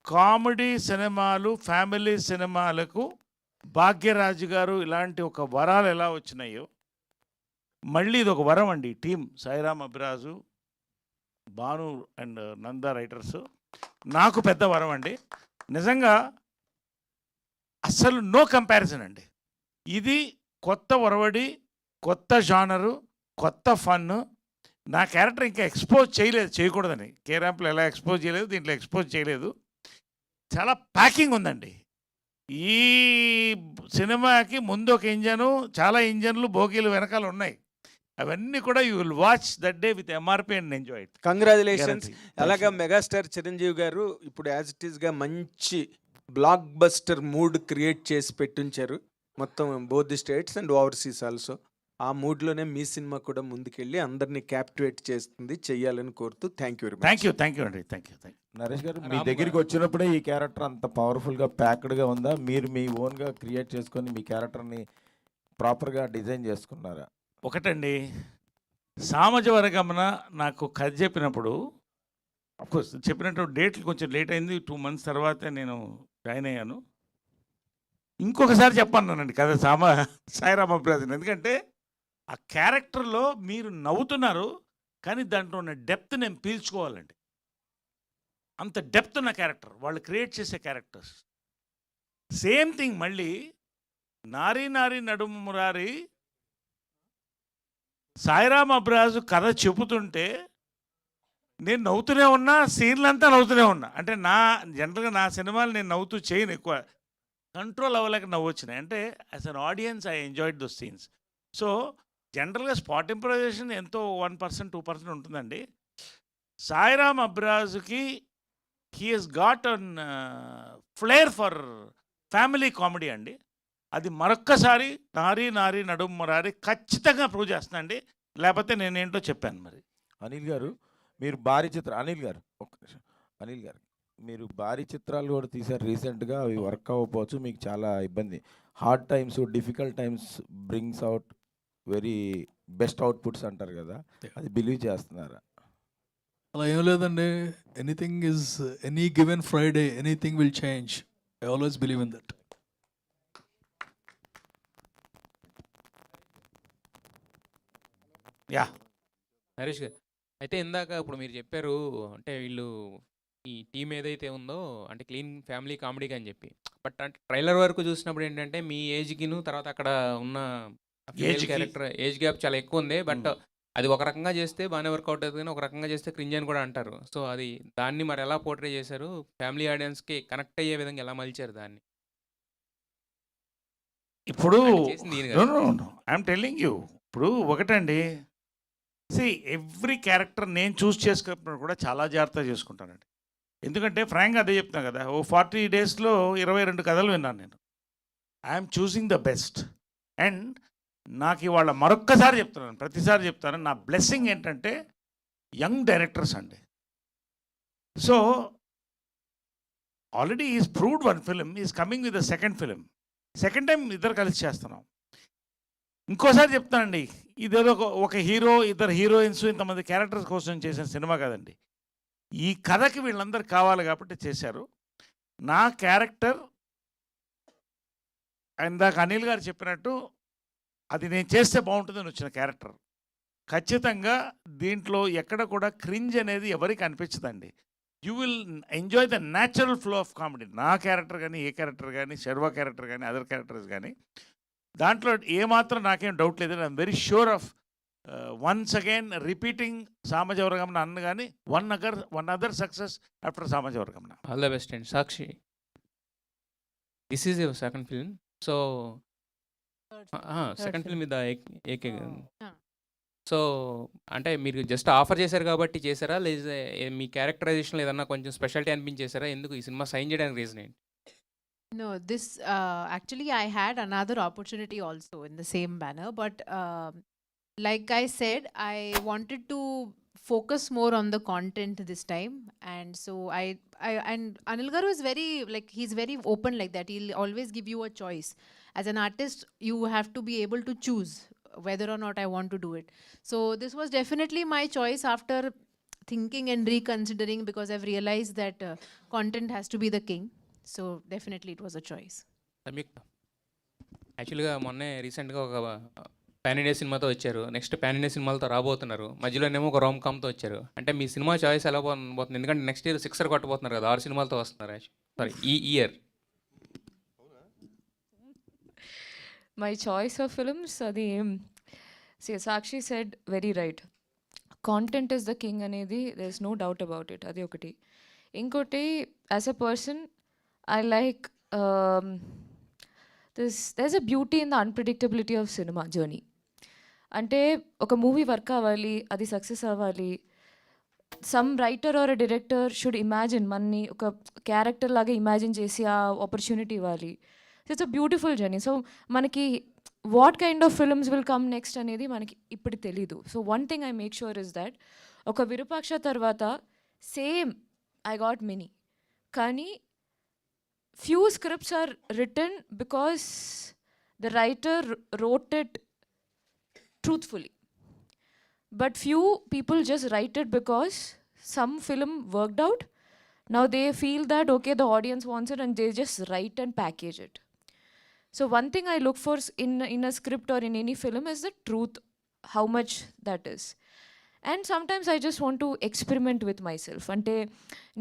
కామెడీ సినిమాలు, ఫ్యామిలీ సినిమాలకు భాగ్యరాజు గారు ఇలాంటి ఒక వరాలు ఎలా వచ్చినాయో మళ్ళీ ఇది ఒక వరం అండి. Team Sairam Abburaju, Bhanu and Nanda writers నాకు పెద్ద వరం అండి. నిజంగా అస్సలు నో కంపారిజన్ అండి. ఇది కొత్త ఒరవడి, కొత్త జానరు, కొత్త ఫన్. నా క్యారెక్టర్ ఇంకా ఎక్స్పోజ్ చేయకూడదని, కే ర్యాంప్లో ఎలా ఎక్స్పోజ్ చేయలేదు, దీంట్లో ఎక్స్పోజ్ చేయలేదు. చాలా ప్యాకింగ్ ఉందండి. ఈ సినిమాకి ముందు ఒక ఇంజను, చాలా ఇంజన్లు, బోగీలు వెనకాల ఉన్నాయి. అవన్నీ కూడా you will watch that day with MRP and enjoy it. Congratulations. అలాగా మెగాస్టార్ చిరంజీవి గారు ఇప్పుడు యాజ్ ఇట్ ఈస్గా మంచి బ్లాక్ బస్టర్ మూడ్ క్రియేట్ చేసి పెట్టించారు మొత్తం both the states and overseas also. ఆ మూడ్లోనే మీ సినిమా కూడా ముందుకెళ్ళి అందరినీ క్యాప్టివేట్ చేస్తుంది, చెయ్యాలని కోరుతూ thank you very much. Thank you అండి, థ్యాంక్ యూ. నరేష్ గారు, మీ దగ్గరికి వచ్చినప్పుడే ఈ క్యారెక్టర్ అంత పవర్ఫుల్గా ప్యాక్డ్గా ఉందా, మీరు మీ ఓన్గా క్రియేట్ చేసుకొని మీ క్యారెక్టర్ని ప్రాపర్గా డిజైన్ చేసుకున్నారా? ఒకటండి, సామజవరగమన నాకు కథ చెప్పినప్పుడు అఫ్కోర్స్ చెప్పినట్టు డేట్లు కొంచెం లేట్ అయింది, 2 months తర్వాతే నేను జాయిన్ అయ్యాను. ఇంకొకసారి చెప్పన్నానండి కథ సాయిరామ్ అబ్రాజన్, ఎందుకంటే ఆ క్యారెక్టర్లో మీరు నవ్వుతున్నారు కానీ దాంట్లో ఉన్న డెప్త్ నేను పీల్చుకోవాలండి. అంత డెప్త్ ఉన్న క్యారెక్టర్ వాళ్ళు క్రియేట్ చేసే క్యారెక్టర్స్. సేమ్ థింగ్ మళ్ళీ నారీ నారీ నడుము మురారి సాయిరామ్ అబ్రాజు కథ చెబుతుంటే నేను నవ్వుతూనే ఉన్నా, సీన్లంతా నవ్వుతూనే ఉన్నా. అంటే జనరల్గా నా సినిమాలు నేను నవ్వుతూ చేయను, ఎక్కువ కంట్రోల్ అవ్వలేక నవ్వు వచ్చినాయి. అంటే as an audience I enjoyed those scenes. So జనరల్గా స్పాట్ ఇంప్రవైజేషన్ ఎంతో 1%, 2% ఉంటుందండి. సాయిరామ్ అబ్రాజుకి he has got an flair for family comedy అండి. అది మరొక్కసారి నారీ నారీ నడుము మురారి ఖచ్చితంగా ప్రూవ్ చేస్తుందండి, లేకపోతే నేనేంటో చెప్పాను. మరి అనిల్ గారు, మీరు భారీ చిత్రం అనిల్ గారు ఒక్క నిమిషం. అనిల్ గారు, మీరు భారీ చిత్రాలు కూడా తీశారు రీసెంట్గా, అవి వర్క్ అవ్వకపోవచ్చు, మీకు చాలా ఇబ్బంది. Hard times, difficult times brings out very best outputs అంటారు కదా, అది బిలీవ్ చేస్తున్నారా? అలా ఏం లేదండి. Anything is any given Friday anything will change. I always believe in that. Yeah Naresh గారు, అయితే ఇందాక ఇప్పుడు మీరు చెప్పారు అంటే వీళ్ళు ఈ టీం ఏదైతే ఉందో అంటే క్లీన్ ఫ్యామిలీ కామెడీకి అని చెప్పి, బట్ అంటే ట్రైలర్ వరకు చూసినప్పుడు ఏంటంటే మీ ఏజ్కిను తర్వాత అక్కడ ఉన్న క్యారెక్టర్ ఏజ్ గ్యాప్ చాలా ఎక్కువ ఉంది. బట్ అది ఒక రకంగా చేస్తే బాగానే వర్కౌట్ అవుతుంది కానీ ఒక రకంగా చేస్తే క్రింజ్ అని కూడా అంటారు. సో అది దాన్ని మరి ఎలా పోర్ట్రే చేశారు, ఫ్యామిలీ ఆడియన్స్కి కనెక్ట్ అయ్యే విధంగా ఎలా మలిచారు దాన్ని? ఇప్పుడు చేసింది ఐఎమ్ టెల్లింగ్ యూ, ఇప్పుడు ఒకటండి, ఎవ్రీ క్యారెక్టర్ నేను చూస్ చేసుకున్నప్పుడు కూడా చాలా జాగ్రత్తగా చేసుకుంటానండి. ఎందుకంటే ఫ్రాంక్గా అదే చెప్తున్నాను కదా, 40 daysలో 22 కథలు విన్నాను నేను. I'm choosing the best. And నాకు ఇవాళ మరొక్కసారి చెప్తున్నాను, ప్రతిసారి చెప్తాను, నా బ్లెస్సింగ్ ఏంటంటే యంగ్ డైరెక్టర్స్ అండి. So already is proved 1 film, is coming with the second time ఇద్దరు కలిసి చేస్తున్నాం. ఇంకోసారి చెప్తానండి, ఇదేదో ఒక హీరో, 2 heroines, ఇంతమంది క్యారెక్టర్స్ కోసం చేసిన సినిమా కాదండి. ఈ కథకి వీళ్ళందరూ కావాలి కాబట్టి చేశారు. నా క్యారెక్టర్ ఇందాక అనిల్ గారు చెప్పినట్టు అది నేను చేస్తే బాగుంటుందని వచ్చిన క్యారెక్టర్. ఖచ్చితంగా దీంట్లో ఎక్కడ కూడా క్రింజ్ అనేది ఎవరికి అనిపించదండి. You will enjoy the natural flow of comedy. నా క్యారెక్టర్ కానీ, ఏ క్యారెక్టర్ కానీ, శర్వా క్యారెక్టర్ కానీ, అదర్ క్యారెక్టర్స్ కానీ, దాంట్లో ఏమాత్రం నాకేం డౌట్ లేదు. I'm very sure of once again repeating Samajavaragamana అన్న కానీ one other success after Samajavaragamana. All the best and Sakshi, this is your second film. So second film with AK. So అంటే మీరు జస్ట్ ఆఫర్ చేశారు కాబట్టి చేశారా, లేదా మీ క్యారెక్టరైజేషన్లో ఏదన్నా కొంచెం స్పెషాలిటీ అనిపించేశారా? ఎందుకు ఈ సినిమా సైన్ చేయడానికి రీజన్ ఏంటి? No, this actually I had another opportunity also in the same banner, but like I said, I wanted to focus more on the content this time, and so I and Anil Garu is very, like, he's very open like that. He'll always give you a choice. As an artist, you have to be able to choose whether or not I want to do it. So this was definitely my choice after thinking and reconsidering, because I've realized that content has to be the king. So definitely it was a choice. యాక్చువల్గా మొన్నే రీసెంట్గా ఒక pan India సినిమాతో వచ్చారు, next pan India సినిమాలతో రాబోతున్నారు, మధ్యలోనేమో ఒక Rome కామ్తో వచ్చారు. అంటే మీ సినిమా చాయిస్ ఎలా పోతుంది? ఎందుకంటే నెక్స్ట్ ఇయర్ 6 కొట్టబోతున్నారు కదా, 6 సినిమాలతో వస్తున్నారు. సారీ, ఈ year. My choice of films, అది Sakshi said very right, content is the king అనేది there is no doubt about it. అది ఒకటి. ఇంకోటి, as a person I like there's a beauty in the unpredictability of cinema journey. అంటే ఒక movie work అవ్వాలి, అది success అవ్వాలి. Some writer or director should imagine మనని ఒక క్యారెక్టర్ లాగా ఇమాజిన్ చేసి ఆ ఆపర్చునిటీ ఇవ్వాలి. So it's a beautiful journey. So మనకి what kind of films will come next అనేది మనకి ఇప్పుడు తెలీదు. So one thing I make sure is that ఒక విరూపాక్ష తర్వాత సేమ్ ఐ గాట్ మెనీ, కానీ few scripts are written because the writer wrote it truthfully, but few people just write it because some film worked out. Now they feel that okay, the audience wants it and they just write and package it. So one thing I look for in a script or in any film is the truth, how much that is. And sometimes I just want to experiment with myself. అంటే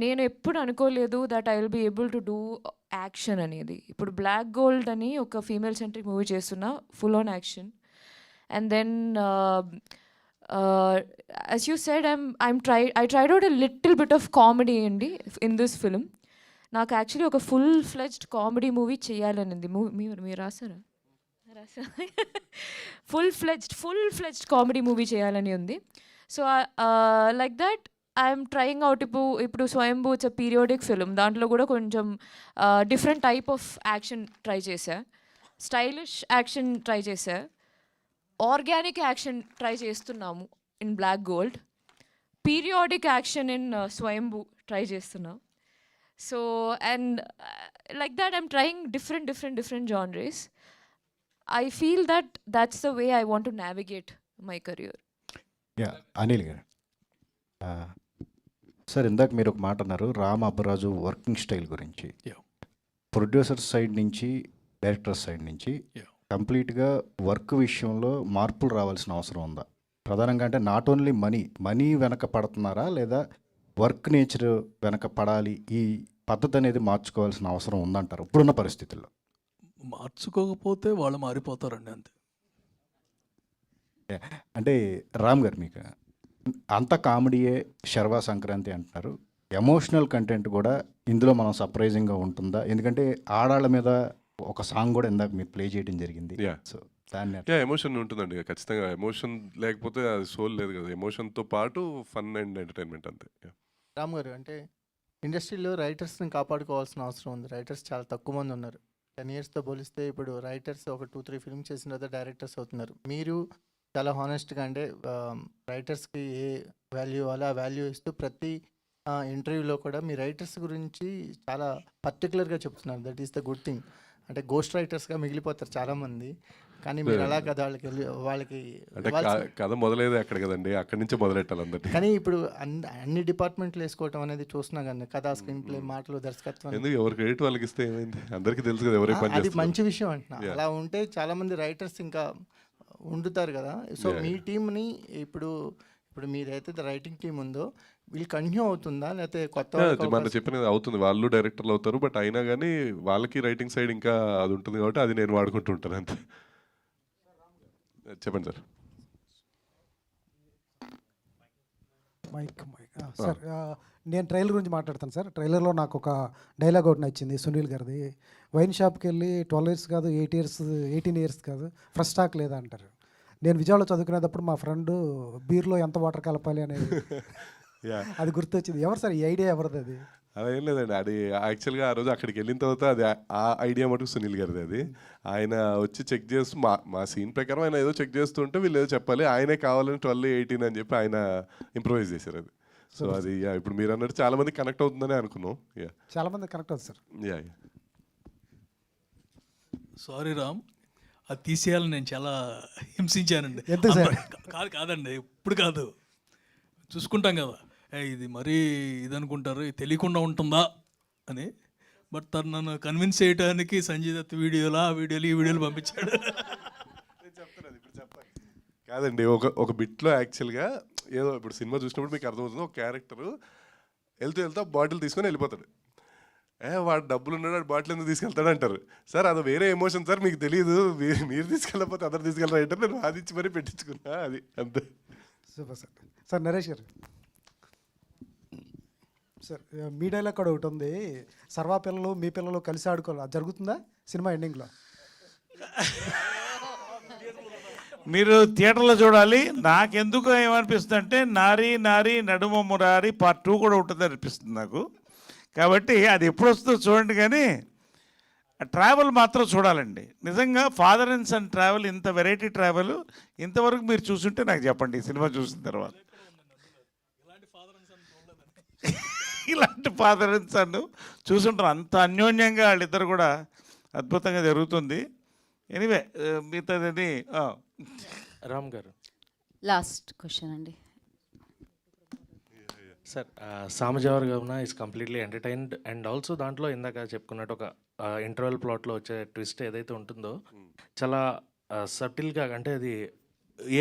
నేను ఎప్పుడు అనుకోలేదు that I will be able to do action అనేది. ఇప్పుడు black gold అని ఒక female centric movie చేస్తున్నా, full on action. And then as you said I tried out a little bit of comedy అండి ఇన్ దిస్ ఫిలిం. నాకు actually ఒక full fledged comedy movie చేయాలనింది. మీరు రాసారా? ఫుల్ ఫ్లెజ్డ్ కామెడీ మూవీ చేయాలని ఉంది. So like that I'm trying out. ఇప్పుడు Swayambhu it's a periodic film, దాంట్లో కూడా కొంచెం different type of action try చేశా, స్టైలిష్ యాక్షన్ ట్రై చేశా, ఆర్గానిక్ యాక్షన్ ట్రై చేస్తున్నాము in black gold, periodic action in Swayambhu try చేస్తున్నాం. So and like that I'm trying different genres. I feel that that's the way I want to navigate my career. Yeah Anil గారు, sir ఇందాక మీరు ఒక మాట అన్నారు Ram Abbaraju working style గురించి. Producer side నుంచి director side నుంచి కంప్లీట్గా వర్క్ విషయంలో మార్పులు రావాల్సిన అవసరం ఉందా? ప్రధానంగా అంటే నాట్ ఓన్లీ మనీ వెనక పడుతున్నారా, లేదా వర్క్ నేచర్ వెనక పడాలి, ఈ పద్ధతి అనేది మార్చుకోవాల్సిన అవసరం ఉందంటారు ఇప్పుడున్న పరిస్థితుల్లో? మార్చుకోకపోతే వాళ్ళు మారిపోతారండి, అంతే. అంటే రామ్ గారు, మీకు అంత కామెడీయే శర్వా సంక్రాంతి అంటున్నారు, ఎమోషనల్ కంటెంట్ కూడా ఇందులో మనం సర్ప్రైజింగ్గా ఉంటుందా? ఎందుకంటే ఆడాళ్ళ మీద ఒక సాంగ్ కూడా ఇందాక మీరు ప్లే చేయడం జరిగింది. సో దాన్ని ఎమోషన్ ఉంటుందండి ఖచ్చితంగా. ఎమోషన్ లేకపోతే అది సోల్ లేదు కదా. ఎమోషన్తో పాటు ఫన్ అండ్ ఎంటర్టైన్మెంట్ అంతే. రామ్ గారు, అంటే ఇండస్ట్రీలో రైటర్స్ని కాపాడుకోవాల్సిన అవసరం ఉంది. రైటర్స్ చాలా తక్కువ మంది ఉన్నారు. 10 yearsతో పోలిస్తే ఇప్పుడు రైటర్స్ ఒక 2-3 ఫిల్మ్ చేసిన తర్వాత డైరెక్టర్స్ అవుతున్నారు. మీరు చాలా హానెస్ట్గా అంటే రైటర్స్కి ఏ వాల్యూ ఇవ్వాలో ఆ వాల్యూ ఇస్తూ ప్రతి ఇంటర్వ్యూలో కూడా మీ రైటర్స్ గురించి చాలా పర్టికులర్గా చెప్తున్నారు. That is the good thing. అంటే గోస్ట్ రైటర్స్గా మిగిలిపోతారు చాలామంది, కానీ మీరు అలా కదా వాళ్ళకి కథ మొదలైతే అక్కడ కదండి, అక్కడి నుంచే మొదలెట్టాలి అందరినీ. కానీ ఇప్పుడు అన్ని డిపార్ట్మెంట్లు వేసుకోవటం అనేది చూస్తున్నా కానీ కథ, స్క్రీన్ ప్లే, మాటలు, దర్శకత్వం, ఎందుకు ఎవరు క్రెడిట్ వాళ్ళకి ఇస్తే ఏమైంది? అందరికీ తెలుసు కదా ఎవరే పని అది చేస్తారు. మంచి విషయం అంటున్నా. అలా ఉంటే చాలామంది రైటర్స్ ఇంకా ఉండుతారు కదా. సో మీ టీంని ఇప్పుడు మీరైతే రైటింగ్ టీం ఉందో వీళ్ళు కంటిన్యూ అవుతుందా, లేకపోతే కొత్త? మన చెప్పినది అవుతుంది, వాళ్ళు డైరెక్టర్లు అవుతారు, బట్ అయినా కానీ వాళ్ళకి రైటింగ్ సైడ్ ఇంకా అది ఉంటుంది కాబట్టి అది నేను వాడుకుంటూ ఉంటాను అంతే. చెప్పండి సార్. సార్ నేను ట్రైలర్ గురించి మాట్లాడతాను సార్. ట్రైలర్లో నాకు ఒక డైలాగ్ ఒకటి నచ్చింది సునీల్ గారిది. వైన్ షాప్కి వెళ్ళి 12 years కాదు, 18 years కాదు, ఫ్రెష్ స్టాక్ లేదా అంటారు. నేను విజయవాడలో చదువుకునేటప్పుడు మా ఫ్రెండ్ బీర్లో ఎంత వాటర్ కలపాలి అనేది అది గుర్తొచ్చింది. ఎవరు సార్ ఈ ఐడియా, ఎవరిది అది? అలా ఏం లేదండి, అది యాక్చువల్గా ఆ రోజు అక్కడికి వెళ్ళిన తర్వాత అది ఆ ఐడియా మటుకు సునీల్ గారిది. అది ఆయన వచ్చి చెక్ చేస్తూ మా సీన్ ప్రకారం ఆయన ఏదో చెక్ చేస్తుంటే వీళ్ళు ఏదో చెప్పాలి, ఆయనే కావాలని 12, 18 అని చెప్పి ఆయన ఇంప్రూవైజ్ చేశారు అది. సో అది ఇప్పుడు మీరు అన్నట్టు చాలా మంది కనెక్ట్ అవుతుందని అనుకున్నాం. చాలా మంది కనెక్ట్ అవుతుంది సార్. సారీ రామ్, అది తీసేయాలని నేను చాలా హింసించానండి. కాదండి, ఇప్పుడు కాదు, చూసుకుంటాం కదా, ఇది మరీ ఇది అనుకుంటారు, ఇది తెలియకుండా ఉంటుందా అని. బట్ తను నన్ను కన్విన్స్ చేయడానికి సంజయ్ దత్ వీడియోలు, ఆ వీడియోలు, ఈ వీడియోలు పంపించాడు. కాదండి, ఒక బిట్లో యాక్చువల్గా ఏదో ఇప్పుడు సినిమా చూసినప్పుడు మీకు అర్థమవుతుంది, ఒక క్యారెక్టర్ వెళ్తూ బాటిల్ తీసుకొని వెళ్ళిపోతాడు. వాడు డబ్బులు ఉన్నాడు, వాడు బాటిల్ ఎందుకు తీసుకెళ్తాడు అంటారు. సార్ అది వేరే ఎమోషన్ సార్, మీకు తెలియదు, మీరు తీసుకెళ్ళకపోతే అందరు తీసుకెళ్ళరా అంటే నేను వాదించి మరీ పెట్టించుకున్నా, అది అంతే. Super sir. సార్ నరేష్ గారు, సార్ మీ డైలాగ్ కూడా ఒకటి ఉంది, సర్వా పిల్లలు మీ పిల్లలు కలిసి ఆడుకోవాలి, అది జరుగుతుందా సినిమా ఎండింగ్లో? మీరు థియేటర్లో చూడాలి. నాకెందుకు ఏమనిపిస్తుంది అంటే నారీ నారీ నడుమ మురారి పార్ట్ 2 కూడా ఉంటుంది అనిపిస్తుంది నాకు. కాబట్టి అది ఎప్పుడు వస్తుందో చూడండి, కానీ ట్రావెల్ మాత్రం చూడాలండి. నిజంగా ఫాదర్ అండ్ సన్ ట్రావెల్, ఇంత వెరైటీ ట్రావెల్ ఇంతవరకు మీరు చూసుంటే నాకు చెప్పండి ఈ సినిమా చూసిన తర్వాత. ఇలాంటి ఫాదర్ అండ్ సన్ చూసుంటారు. అంత అన్యోన్యంగా వాళ్ళిద్దరు కూడా అద్భుతంగా జరుగుతుంది. ఎనీవే మిగతాదని రామ్ గారు లాస్ట్ క్వశ్చన్ అండి. Sir సామజవర్ Gamana is completely entertained and also దాంట్లో ఇందాక చెప్పుకున్నట్టు ఒక ఇంటర్వెల్ ప్లాట్లో వచ్చే ట్విస్ట్ ఏదైతే ఉంటుందో చాలా సటిల్గా, అంటే అది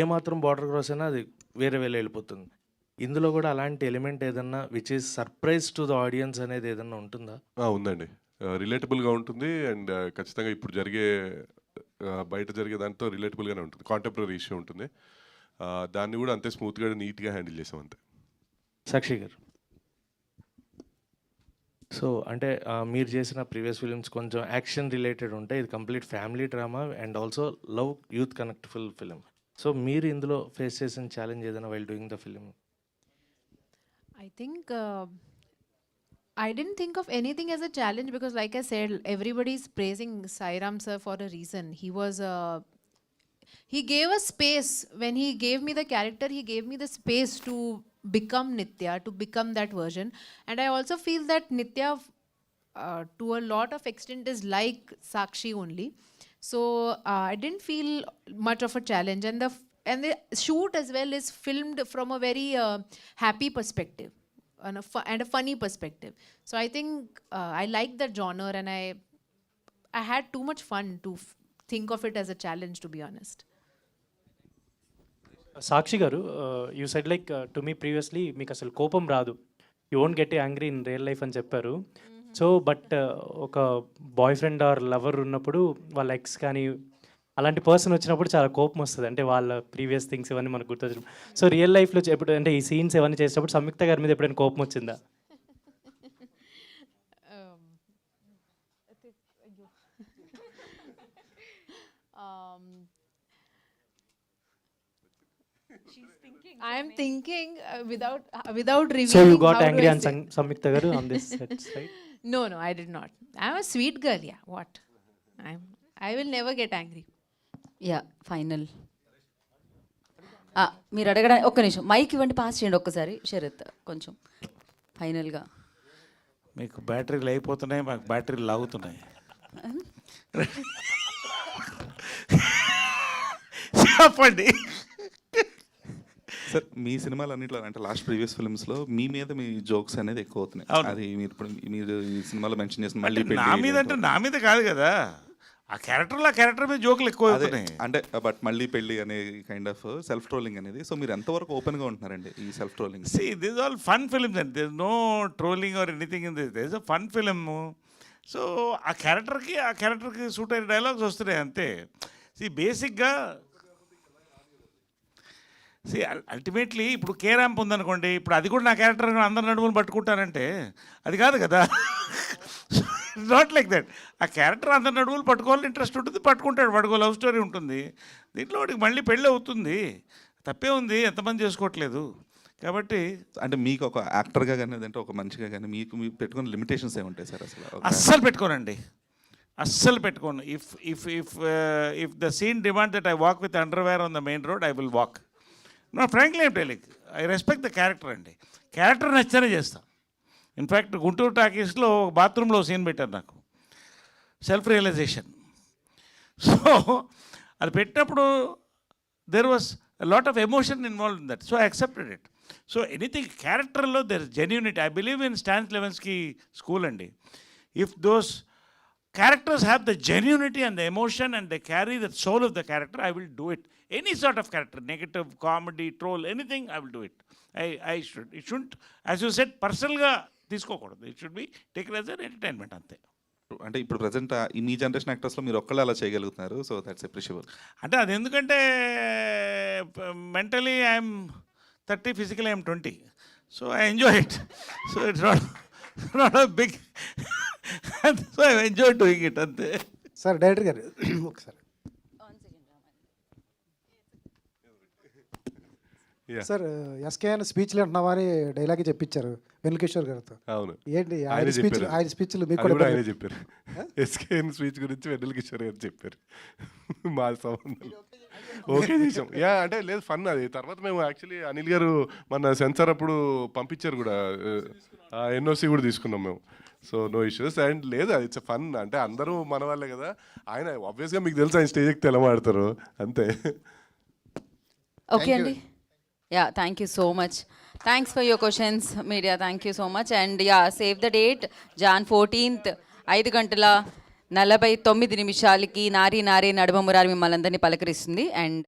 ఏమాత్రం బార్డర్ క్రాస్ అయినా అది వేరే వెళ్ళిపోతుంది. ఇందులో కూడా అలాంటి ఎలిమెంట్ ఏదన్నా which is surprise to the audience అనేది ఏదన్నా ఉంటుందా? ఉందండి, రిలేటబుల్గా ఉంటుంది అండ్ ఖచ్చితంగా ఇప్పుడు జరిగే బయట జరిగే దాంతో రిలేటబుల్గానే ఉంటుంది. కాంటెంపరీ ఇష్యూ ఉంటుంది, దాన్ని కూడా అంతే స్మూత్గా నీట్గా హ్యాండిల్ చేసాం అంతే. సాక్షి గారు, సో అంటే మీరు చేసిన ప్రీవియస్ ఫిలిమ్స్ కొంచెం యాక్షన్ రిలేటెడ్ ఉంటాయి, ఇది complete family drama and also love youth connectful film. So మీరు ఇందులో ఫేస్ చేసిన ఛాలెంజ్ ఏదైనా while doing the film? I think I didn't think of anything as a challenge because, like I said, everybody's praising Sairam sir for a reason. He gave us space. When he gave me the character, he gave me the space to become Nitya, to become that version. And I also feel that Nitya, to a lot of extent, is like Sakshi only. So I didn't feel much of a challenge. And the shoot as well is filmed from a very happy perspective and a funny perspective. So I think I like that genre, and I had too much fun to think of it as a challenge, to be honest. సాక్షి గారు, you said like to me previously మీకు అసలు కోపం రాదు, you won't get angry in real life అని చెప్పారు. So but ఒక boy friend or lover ఉన్నప్పుడు వాళ్ళ ఎక్స్ కానీ అలాంటి పర్సన్ వచ్చినప్పుడు చాలా కోపం వస్తుంది, అంటే వాళ్ళ ప్రీవియస్ థింగ్స్ ఇవన్నీ మనకు గుర్తొచ్చినప్పుడు. సో రియల్ లైఫ్లో ఎప్పుడు అంటే ఈ సీన్స్ ఇవన్నీ చేసేటప్పుడు సంయుక్త గారి మీద ఎప్పుడైనా కోపం వచ్చిందా? I am thinking without revealing. So you got angry on Samyukta garu on this set, right? No, I did not. I'm a sweet girl. Yeah, what? I will never get angry. Yeah final మీరు అడగడానికి ఒక్క నిమిషం mic ఇవ్వండి, pass చేయండి ఒక్కసారి శరత్ కొంచెం ఫైనల్గా. మీకు బ్యాటరీలు అయిపోతున్నాయి, మాకు బ్యాటరీలు లాగుతున్నాయి. చెప్పండి సార్. మీ సినిమాలు అన్నింటిలో అంటే లాస్ట్ ప్రీవియస్ ఫిల్మ్స్లో మీ మీద మీ జోక్స్ అనేది ఎక్కువ అవుతున్నాయి. అది మీరు ఇప్పుడు మీరు ఈ సినిమాలో మెన్షన్ చేసిన మళ్ళీ నా మీద అంటే నా మీద కాదు కదా, ఆ క్యారెక్టర్ మీద జోకులు ఎక్కువ అవుతున్నాయి. అంటే బట్ మళ్ళీ పెళ్ళి అనే కైండ్ ఆఫ్ సెల్ఫ్ ట్రోలింగ్ అనేది. సో మీరు ఎంతవరకు ఓపెన్గా ఉంటున్నారండి ఈ self trolling? This all fun films and this no trolling or anything in this. This a fun film. So ఆ క్యారెక్టర్కి సూట్ అయిన డైలాగ్స్ వస్తున్నాయి అంతే. బేసిక్గా అల్టిమేట్లీ ఇప్పుడు కే ర్యాంప్ ఉందనుకోండి, ఇప్పుడు అది కూడా నా క్యారెక్టర్ అందరి నడుములు పట్టుకుంటానంటే అది కాదు కదా. Not like that. ఆ క్యారెక్టర్ అందరి నడుములు పట్టుకోవాలని ఇంట్రెస్ట్ ఉంటుంది, పట్టుకుంటాడు, వాడికో లవ్ స్టోరీ ఉంటుంది, దీంట్లో వాడికి మళ్ళీ పెళ్ళి అవుతుంది, తప్పే ఉంది, ఎంతమంది చేసుకోవట్లేదు. కాబట్టి అంటే మీకు ఒక యాక్టర్గా కానీ లేదంటే ఒక మనిషిగా కానీ మీకు పెట్టుకున్న లిమిటేషన్స్ ఏముంటాయి సార్? అస్సలు పెట్టుకోనండి, అస్సలు పెట్టుకోను. If the scene demand that I walk with underwear on the main road, I will walk. No frankly I'm telling, I respect the character అండి. క్యారెక్టర్ నచ్చనే చేస్తాను. ఇన్ఫ్యాక్ట్ గుంటూరు టాకీస్లో ఒక బాత్రూంలో సీన్ పెట్టారు నాకు, సెల్ఫ్ రియలైజేషన్. సో అది పెట్టినప్పుడు there was lot of emotion involve in that. So I accepted it. So anything క్యారెక్టర్లో there is genuinity. I believe in Stanislavski school అండి. If those characters have the genuinity and the emotion and they carry the soul of the character, I will do it. Any sort of character, negative, comedy, troll, anything, I will do it. It shouldn't, as you said, personal-గా తీసుకోకూడదు. It should be taken as an entertainment అంతే. అంటే ఇప్పుడు present మీ generation యాక్టర్స్లో మీరు ఒక్కళ్ళు అలా చేయగలుగుతున్నారు. So that's appreciable. అంటే అది ఎందుకంటే mentally I'm 30, physically I'm 20. So I enjoy it. So it's not a big. So I enjoy doing it అంతే. సార్ డైరెక్టర్ గారు ఒకసారి Yeah. సార్ ఎస్కేఎన్ స్పీచ్లు అంటున్నావా అని డైలాగే చెప్పించారు వెన్నెల కిషోర్ గారితో. అవును. ఏంటి ఆయనే ఆయన స్పీచ్లు చెప్పారు. ఆయన స్పీచ్లు మీకు అది కూడా కూడా ఆయనే ఇబ్బంది- చెప్పారు. ఎస్కేఎన్ స్పీచ్ గురించి వెన్నెల కిషోర్ గారు చెప్పారు. మా సంబంధం ఓకే చేసాం. యా అంటే లేదు ఫన్ అది. తర్వాత మేము యాక్చువల్లీ అనిల్ గారు మన సెన్సార్ అప్పుడు పంపించారు కూడా, ఎన్ఓసి కూడా తీసుకున్నాం మేము. So no issues. అండ్ లేదు అది ఇట్స్ ఫన్. అంటే అందరూ మన వాళ్ళే కదా. ఆయన ఆబ్వియస్గా మీకు తెలుసు ఆయన స్టేజ్ ఎక్కితే ఎలా మాడతారు అంతే. ఓకే అండి. Yeah thank you so much. Thanks for your questions media. Thank you so much. And yeah save the date Jan 14th 5:49 నారీ నారీ నడుమ మురారి మిమ్మల్ని అందరినీ పలకరిస్తుంది. అండ్